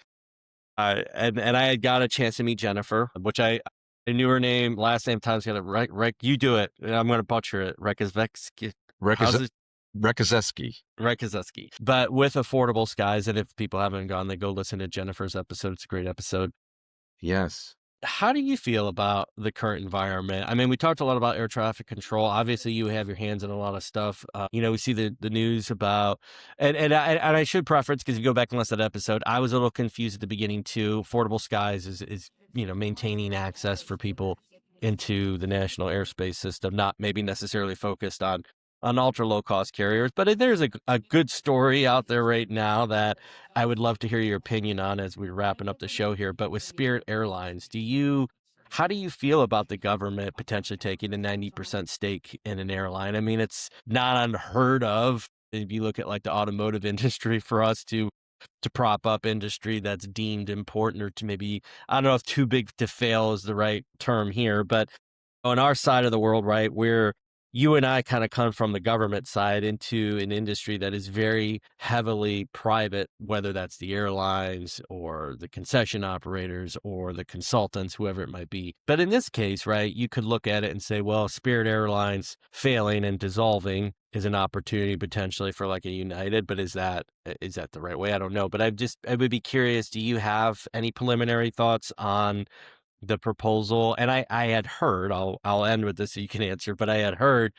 S1: And I had got a chance to meet Jennifer, which I knew her name, last name, times got it right. Right, you do it. I'm going to butcher it. Rekazevsky. How's it?
S2: Rekozeski.
S1: Rekazevsky. But with Affordable Skies, and if people haven't gone, they go listen to Jennifer's episode. It's a great episode.
S2: Yes.
S1: How do you feel about the current environment? I mean, we talked a lot about air traffic control. Obviously, you have your hands in a lot of stuff. We see the news about, and I should preference, because if you go back and listen to that episode, I was a little confused at the beginning too. Affordable Skies is maintaining access for people into the National Airspace System, not maybe necessarily focused on ultra low cost carriers, but there's a good story out there right now that I would love to hear your opinion on as we're wrapping up the show here. But with Spirit Airlines, how do you feel about the government potentially taking a 90% stake in an airline? I mean, it's not unheard of if you look at like the automotive industry for us to prop up industry that's deemed important, or to maybe, I don't know if too big to fail is the right term here, but on our side of the world, right, where you and I kind of come from the government side into an industry that is very heavily private, whether that's the airlines or the concession operators or the consultants, whoever it might be. But in this case, right, you could look at it and say, well, Spirit Airlines failing and dissolving is an opportunity potentially for like a United, but is that the right way? I don't know. But I would be curious, do you have any preliminary thoughts on the proposal? And I had heard, I'll end with this so you can answer, but I had heard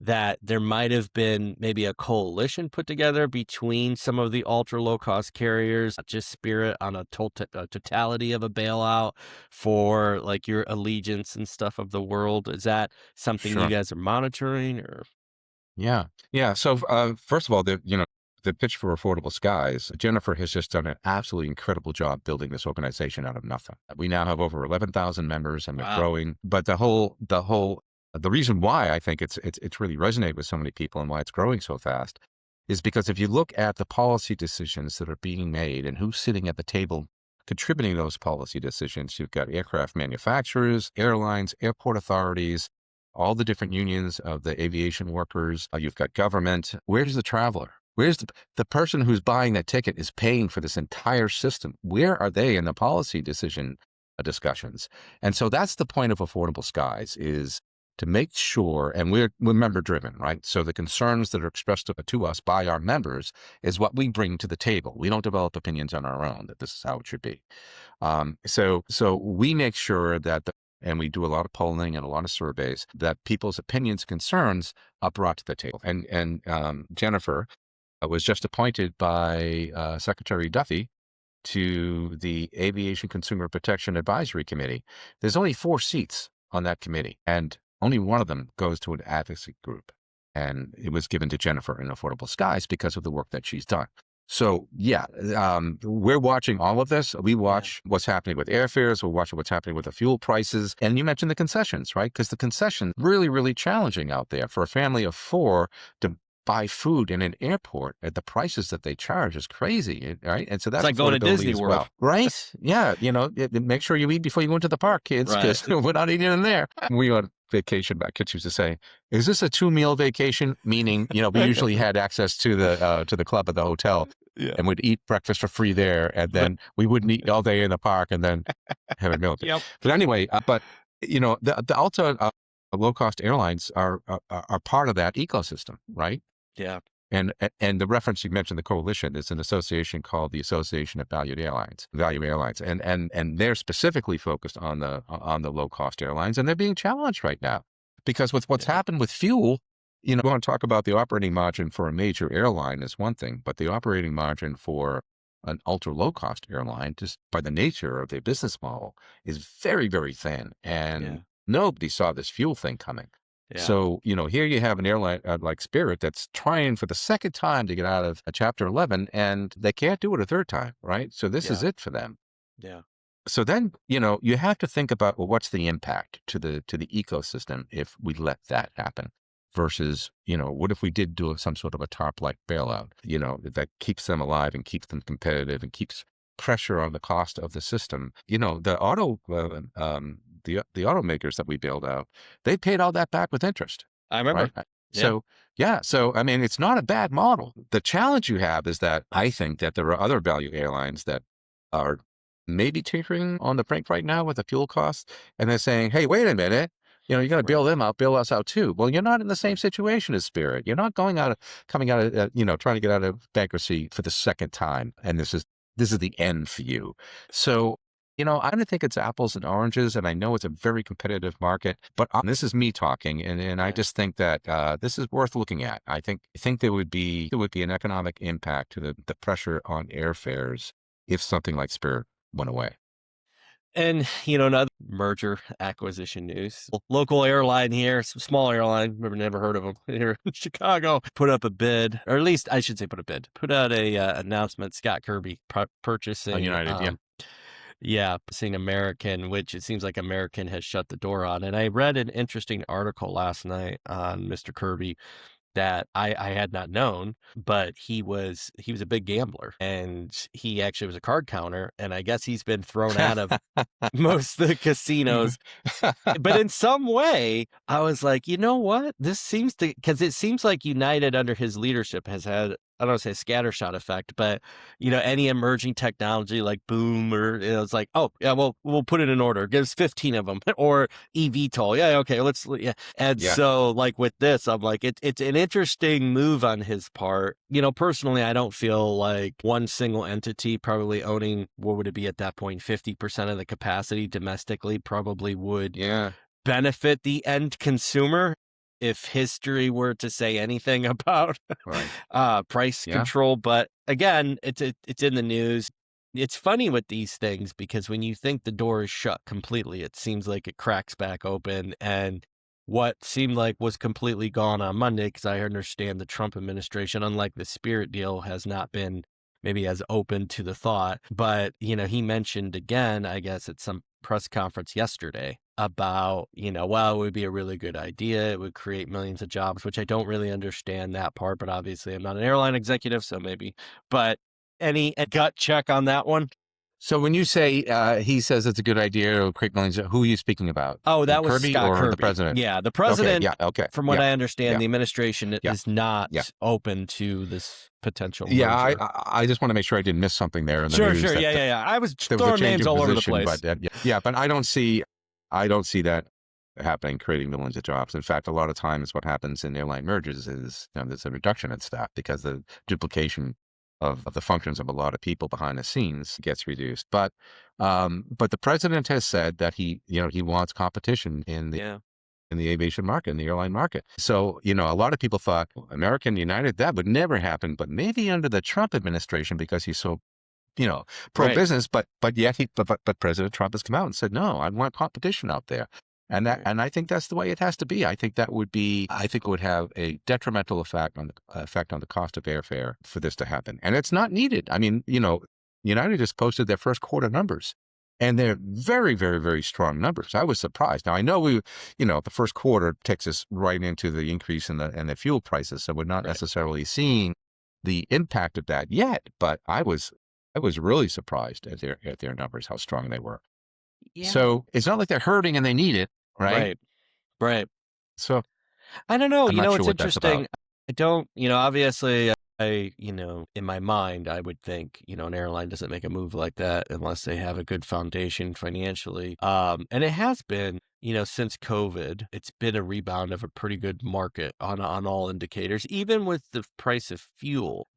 S1: that there might have been maybe a coalition put together between some of the ultra low cost carriers, not just Spirit, on a totality of a bailout for like your Allegiance and stuff of the world. Is that something you
S2: Sure.
S1: guys are monitoring, or?
S2: Yeah. Yeah. So, first of all, the pitch for Affordable Skies, Jennifer has just done an absolutely incredible job building this organization out of nothing. We now have over 11,000 members, and we're
S1: Wow.
S2: growing. But the reason why I think it's really resonated with so many people and why it's growing so fast is because if you look at the policy decisions that are being made and who's sitting at the table contributing those policy decisions, you've got aircraft manufacturers, airlines, airport authorities, all the different unions of the aviation workers. You've got government. Where's the traveler? Where's the person who's buying that ticket is paying for this entire system? Where are they in the policy decision discussions? And so that's the point of Affordable Skies, is to make sure, and we're member driven, right? So the concerns that are expressed to us by our members is what we bring to the table. We don't develop opinions on our own that this is how it should be. So we make sure that and we do a lot of polling and a lot of surveys, that people's opinions, concerns are brought to the table. And Jennifer was just appointed by Secretary Duffy to the Aviation Consumer Protection Advisory Committee. There's only 4 seats on that committee, and only one of them goes to an advocacy group. And it was given to Jennifer in Affordable Skies because of the work that she's done. So yeah, we're watching all of this. We watch what's happening with airfares. We're watching what's happening with the fuel prices. And you mentioned the concessions, right? Because the concession really, really challenging out there for a family of 4 to buy food in an airport at the prices that they charge is crazy, right? And so that's
S1: like going to
S2: affordability
S1: Disney
S2: as
S1: World.
S2: well, right? Yeah, make sure you eat before you go into the park, kids, because we're not eating in there. We on vacation, my kids used to say, "Is this a 2-meal vacation?" Meaning, we usually had access to the club at the hotel.
S1: Yeah.
S2: And we'd eat breakfast for free there, and then we wouldn't eat all day in the park, and then have a meal.
S1: Yep.
S2: But anyway, the Alta low-cost airlines are part of that ecosystem, right?
S1: Yeah.
S2: And the reference you mentioned, the coalition, is an association called the Association of Value Airlines, and they're specifically focused on the low-cost airlines, and they're being challenged right now because with what's happened with fuel. We want to talk about the operating margin for a major airline is one thing, but the operating margin for an ultra low cost airline, just by the nature of their business model, is very, very thin. And nobody saw this fuel thing coming.
S1: Yeah.
S2: So, here you have an airline like Spirit that's trying for the second time to get out of a Chapter 11, and they can't do it a third time, right? So this is it for them.
S1: Yeah.
S2: So then, you have to think about, well, what's the impact to the ecosystem if we let that happen? Versus, what if we did do some sort of a TARP-like bailout, that keeps them alive and keeps them competitive and keeps pressure on the cost of the system. The automakers that we bailed out, they paid all that back with interest.
S1: I remember.
S2: Right? So I mean, it's not a bad model. The challenge you have is that I think that there are other value airlines that are maybe tinkering on the brink right now with the fuel costs, and they're saying, hey, wait a minute. You got to bail them out, bail us out too. Well, you're not in the same situation as Spirit. You're not coming out of, trying to get out of bankruptcy for the second time. And this is the end for you. So, I don't think it's apples and oranges, and I know it's a very competitive market, but this is me talking. And I just think that this is worth looking at. I think there would be an economic impact to the pressure on airfares if something like Spirit went away.
S1: And, another merger acquisition news. Local airline here, some small airline, never heard of them, here in Chicago, put up a bid, or at least I should say put out a announcement, Scott Kirby purchasing
S2: United,
S1: purchasing American, which it seems like American has shut the door on. And I read an interesting article last night on Mr. Kirby that I had not known, but he was a big gambler, and he actually was a card counter, and I guess he's been thrown out of most of the casinos. But in some way, I was like, you know what? This seems to, because it seems like United under his leadership has had, I don't want to say scattershot effect, but any emerging technology like boom, or it's like, oh yeah, well, we'll put it in order. Gives 15 of them, or eVTOL. Yeah, okay, And so like with this, I'm like, it's an interesting move on his part. Personally, I don't feel like one single entity probably owning, what would it be at that point, 50% of the capacity domestically probably would benefit the end consumer. If history were to say anything about price control. But again, it's in the news. It's funny with these things because when you think the door is shut completely, it seems like it cracks back open. And what seemed like was completely gone on Monday, because I understand the Trump administration, unlike the Spirit deal, has not been maybe as open to the thought. But, he mentioned again, I guess at some press conference yesterday, about, well, it would be a really good idea. It would create millions of jobs, which I don't really understand that part, but obviously I'm not an airline executive, so maybe. But any gut check on that one?
S2: So when you say he says it's a good idea to create millions, who are you speaking about?
S1: Oh, that was
S2: Kirby
S1: Scott
S2: or
S1: Kirby.
S2: the president?
S1: Yeah, the president.
S2: Okay.
S1: From what I understand, the administration is not open to this potential merger.
S2: Yeah, I just want to make sure I didn't miss something there in the news.
S1: Sure. Yeah. I was throwing names all over the place.
S2: But I don't see that happening, creating millions of jobs. In fact, a lot of times what happens in airline mergers is there's a reduction in staff because the duplication of the functions of a lot of people behind the scenes gets reduced. But the president has said that he wants competition in the aviation market, in the airline market. So, a lot of people thought, well, American United, that would never happen, but maybe under the Trump administration, because he's so
S1: Right.
S2: pro-business, but yet but President Trump has come out and said, no, I want competition out there.
S1: Right.
S2: And I think that's the way it has to be. I think it would have a detrimental effect on the cost of airfare for this to happen. And it's not needed. I mean, United just posted their first quarter numbers, and they're very, very, very strong numbers. I was surprised. Now I know the first quarter takes us right into the increase in the fuel prices, so we're not
S1: Right.
S2: necessarily seeing the impact of that yet. But I was really surprised at their numbers, how strong they were.
S1: Yeah.
S2: So it's not like they're hurting and they need it, right?
S1: Right. Right.
S2: So
S1: I don't know.
S2: I'm not sure
S1: It's
S2: what that's about.
S1: interesting. I don't, obviously, in my mind, I would think, an airline doesn't make a move like that unless they have a good foundation financially. And it has been, since COVID, it's been a rebound of a pretty good market on all indicators, even with the price of fuel.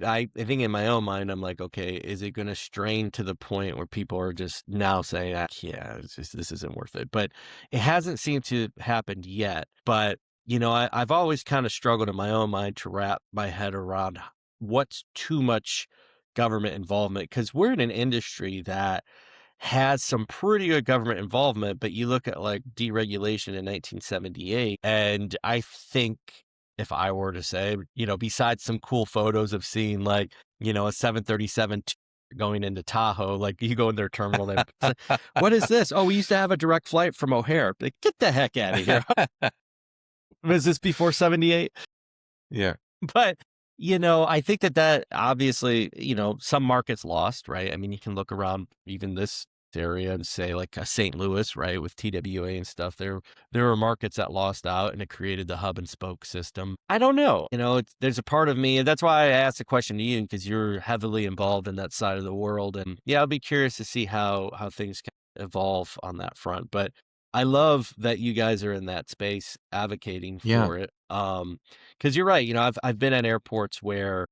S1: I think in my own mind, I'm like, okay, is it going to strain to the point where people are just now saying, yeah, this isn't worth it? But it hasn't seemed to happen yet. But I've always kind of struggled in my own mind to wrap my head around what's too much government involvement, because we're in an industry that has some pretty good government involvement, but you look at like deregulation in 1978, and I think if I were to say, besides some cool photos of seeing like, a 737 going into Tahoe, like you go in their terminal, they say, what is this? Oh, we used to have a direct flight from O'Hare. Like, get the heck out of here. Was this before 78?
S2: Yeah.
S1: But, I think that obviously, some markets lost, right? I mean, you can look around even this area and say like St. Louis, right, with TWA and stuff. There were markets that lost out, and it created the hub and spoke system. I don't know. There's a part of me, and that's why I asked the question to you, because you're heavily involved in that side of the world. And yeah, I'll be curious to see how things can evolve on that front. But I love that you guys are in that space advocating
S2: Yeah.
S1: for it. Because you're right. I've been at airports where,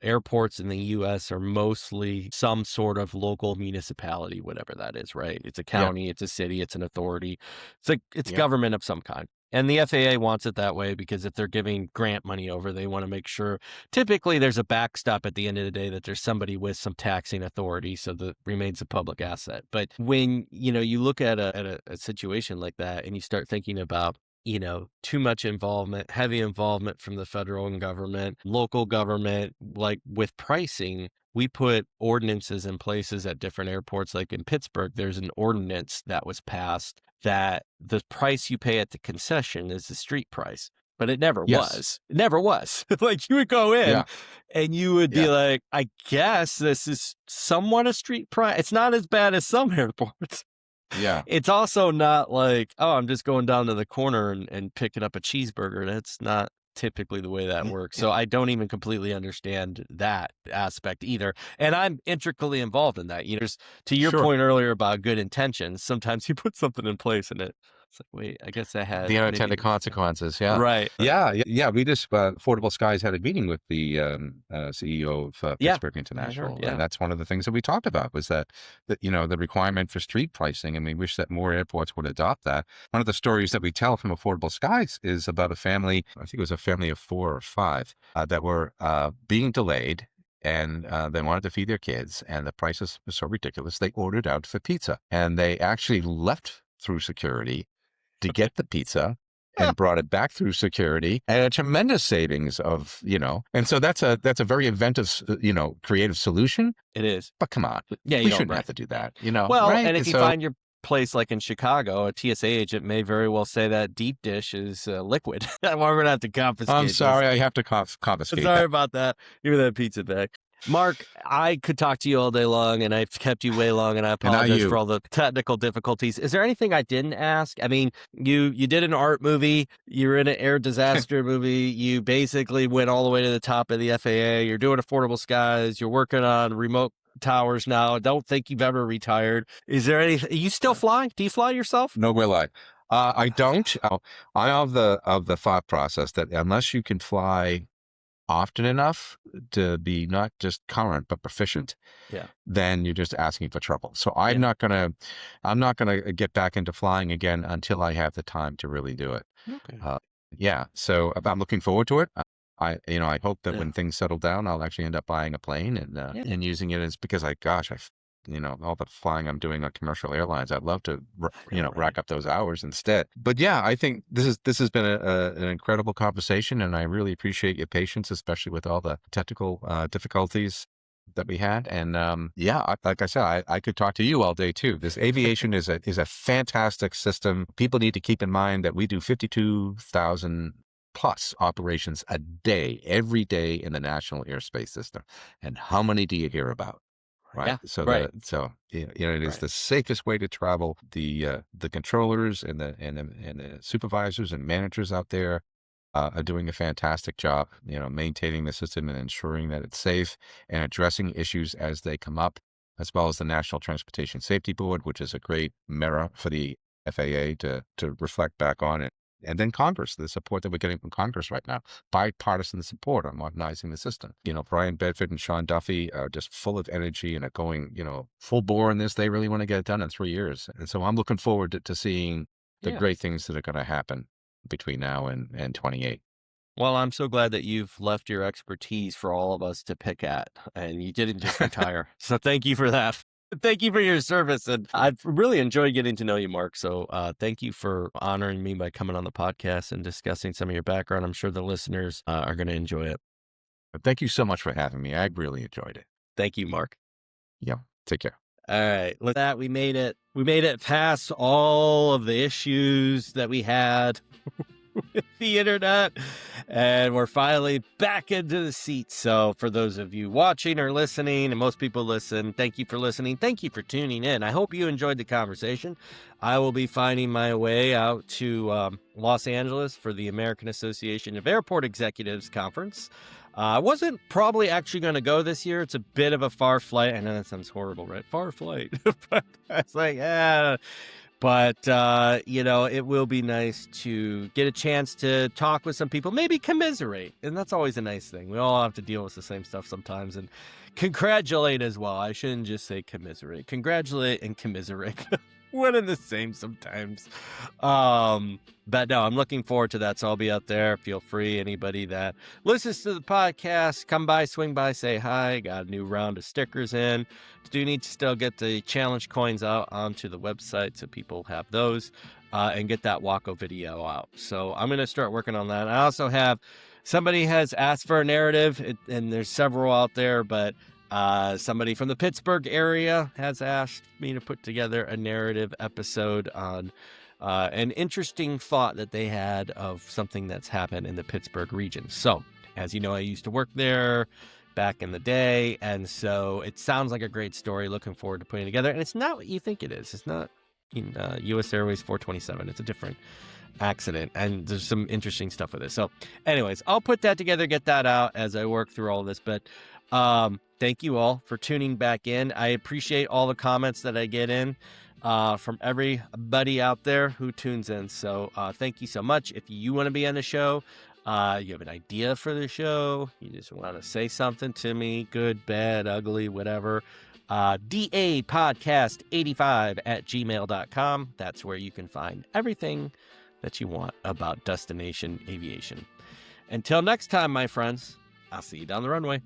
S1: airports in the US are mostly some sort of local municipality, whatever that is, right? It's a
S2: Yeah.
S1: county, it's a city, it's an authority. It's
S2: Yeah.
S1: government of some kind. And the FAA wants it that way because if they're giving grant money over, they want to make sure typically there's a backstop at the end of the day that there's somebody with some taxing authority, so that remains a public asset. But when, you look at a situation like that and you start thinking about too much involvement, heavy involvement from the federal government, local government, like with pricing, we put ordinances in places at different airports. Like in Pittsburgh, there's an ordinance that was passed that the price you pay at the concession is the street price. But it never
S2: Yes.
S1: was. It never was. Like you would go in
S2: Yeah.
S1: and you would be
S2: Yeah.
S1: like, I guess this is somewhat a street price. It's not as bad as some airports.
S2: Yeah.
S1: It's also not like, oh, I'm just going down to the corner and picking up a cheeseburger. That's not typically the way that works. So I don't even completely understand that aspect either. And I'm intricately involved in that. To your
S2: Sure.
S1: point earlier about good intentions, sometimes you put something in place and it's like, wait, I guess I had
S2: The
S1: maybe.
S2: unintended consequences. Yeah.
S1: Right.
S2: Yeah. We just, Affordable Skies had a meeting with the CEO of
S1: Yeah.
S2: Pittsburgh International.
S1: Yeah.
S2: And that's one of the things that we talked about was that, the requirement for street pricing. And we wish that more airports would adopt that. One of the stories that we tell from Affordable Skies is about a family, I think it was a family of 4 or 5, that were being delayed. And they wanted to feed their kids, and the prices were so ridiculous, they ordered out for pizza. And they actually left through security to get the pizza and brought it back through security at a tremendous savings of, and so that's a very inventive, creative solution.
S1: It is.
S2: But come on,
S1: Yeah, you
S2: we
S1: don't,
S2: shouldn't
S1: right.
S2: have to do that,
S1: Well,
S2: right?
S1: and if you
S2: so,
S1: find your place like in Chicago, a TSA agent may very well say that deep dish is liquid. We're going to have to confiscate
S2: I'm
S1: this.
S2: sorry, I have to confiscate
S1: Sorry
S2: that.
S1: about that. Give me that pizza back. Mark, I could talk to you all day long, and I've kept you way long, and I apologize for all the technical difficulties. Is there anything I didn't ask? I mean, you did an art movie. You're in an air disaster movie. You basically went all the way to the top of the FAA. You're doing Affordable Skies. You're working on remote towers now. I don't think you've ever retired. Is there anything? You still fly? Do you fly yourself?
S2: No, will I? I don't. I'm of the thought process that unless you can fly often enough to be not just current but proficient, then you're just asking for trouble. So I'm not gonna get back into flying again until I have the time to really do it.
S1: Okay.
S2: So I'm looking forward to it. I hope that
S1: Yeah.
S2: when things settle down, I'll actually end up buying a plane
S1: Yeah.
S2: and using it as because all the flying I'm doing on commercial airlines, I'd love to,
S1: I know,
S2: rack
S1: right?
S2: up those hours instead. But yeah, I think this has been an incredible conversation, and I really appreciate your patience, especially with all the technical difficulties that we had. And yeah, like I said, I could talk to you all day too. This aviation is a fantastic system. People need to keep in mind that we do 52,000 plus operations a day, every day in the National Airspace System. And how many do you hear about? Right.
S1: Yeah. Right.
S2: It is
S1: Right.
S2: the safest way to travel. The controllers and the supervisors and managers out there are doing a fantastic job, maintaining the system and ensuring that it's safe and addressing issues as they come up, as well as the National Transportation Safety Board, which is a great mirror for the FAA to reflect back on it. And then Congress, the support that we're getting from Congress right now, bipartisan support on modernizing the system. Brian Bedford and Sean Duffy are just full of energy and are going, full bore in this. They really want to get it done in 3 years. And so I'm looking forward to seeing the
S1: Yeah.
S2: great things that are going to happen between now and 28.
S1: Well, I'm so glad that you've left your expertise for all of us to pick at, and you didn't just retire. So thank you for that. Thank you for your service. And I've really enjoyed getting to know you, Mark. So thank you for honoring me by coming on the podcast and discussing some of your background. I'm sure the listeners are going to enjoy it.
S2: But thank you so much for having me. I really enjoyed it.
S1: Thank you, Mark.
S2: Yeah. Take care.
S1: All right. With that, we made it. We made it past all of the issues that we had with the internet, and we're finally back into the seat. So for those of you watching or listening, and most people listen, thank you for listening. Thank you for tuning in. I hope you enjoyed the conversation. I will be finding my way out to Los Angeles for the American Association of Airport Executives Conference. I wasn't probably actually going to go this year. It's a bit of a far flight. I know that sounds horrible, right? Far flight. But it's like, but, it will be nice to get a chance to talk with some people, maybe commiserate. And that's always a nice thing. We all have to deal with the same stuff sometimes, and congratulate as well. I shouldn't just say commiserate. Congratulate and commiserate. One and the same sometimes. But no, I'm looking forward to that. So I'll be out there. Feel free. Anybody that listens to the podcast, come by, swing by, say hi. Got a new round of stickers in. Do need to still get the challenge coins out onto the website so people have those, and get that Waco video out. So I'm going to start working on that. I also have somebody has asked for a narrative, and there's several out there, but somebody from the Pittsburgh area has asked me to put together a narrative episode on an interesting thought that they had of something that's happened in the Pittsburgh region. So, as you know, I used to work there back in the day, and so it sounds like a great story. Looking forward to putting it together. And it's not what you think it is. It's not in U.S. Airways 427. It's a different accident, and there's some interesting stuff with it. So anyways, I'll put that together, get that out as I work through all of this. But thank you all for tuning back in. I appreciate all the comments that I get in from everybody out there who tunes in. So thank you so much. If you want to be on the show, you have an idea for the show, you just want to say something to me, good, bad, ugly, whatever, dapodcast85@gmail.com. That's where you can find everything that you want about Destination Aviation. Until next time, my friends, I'll see you down the runway.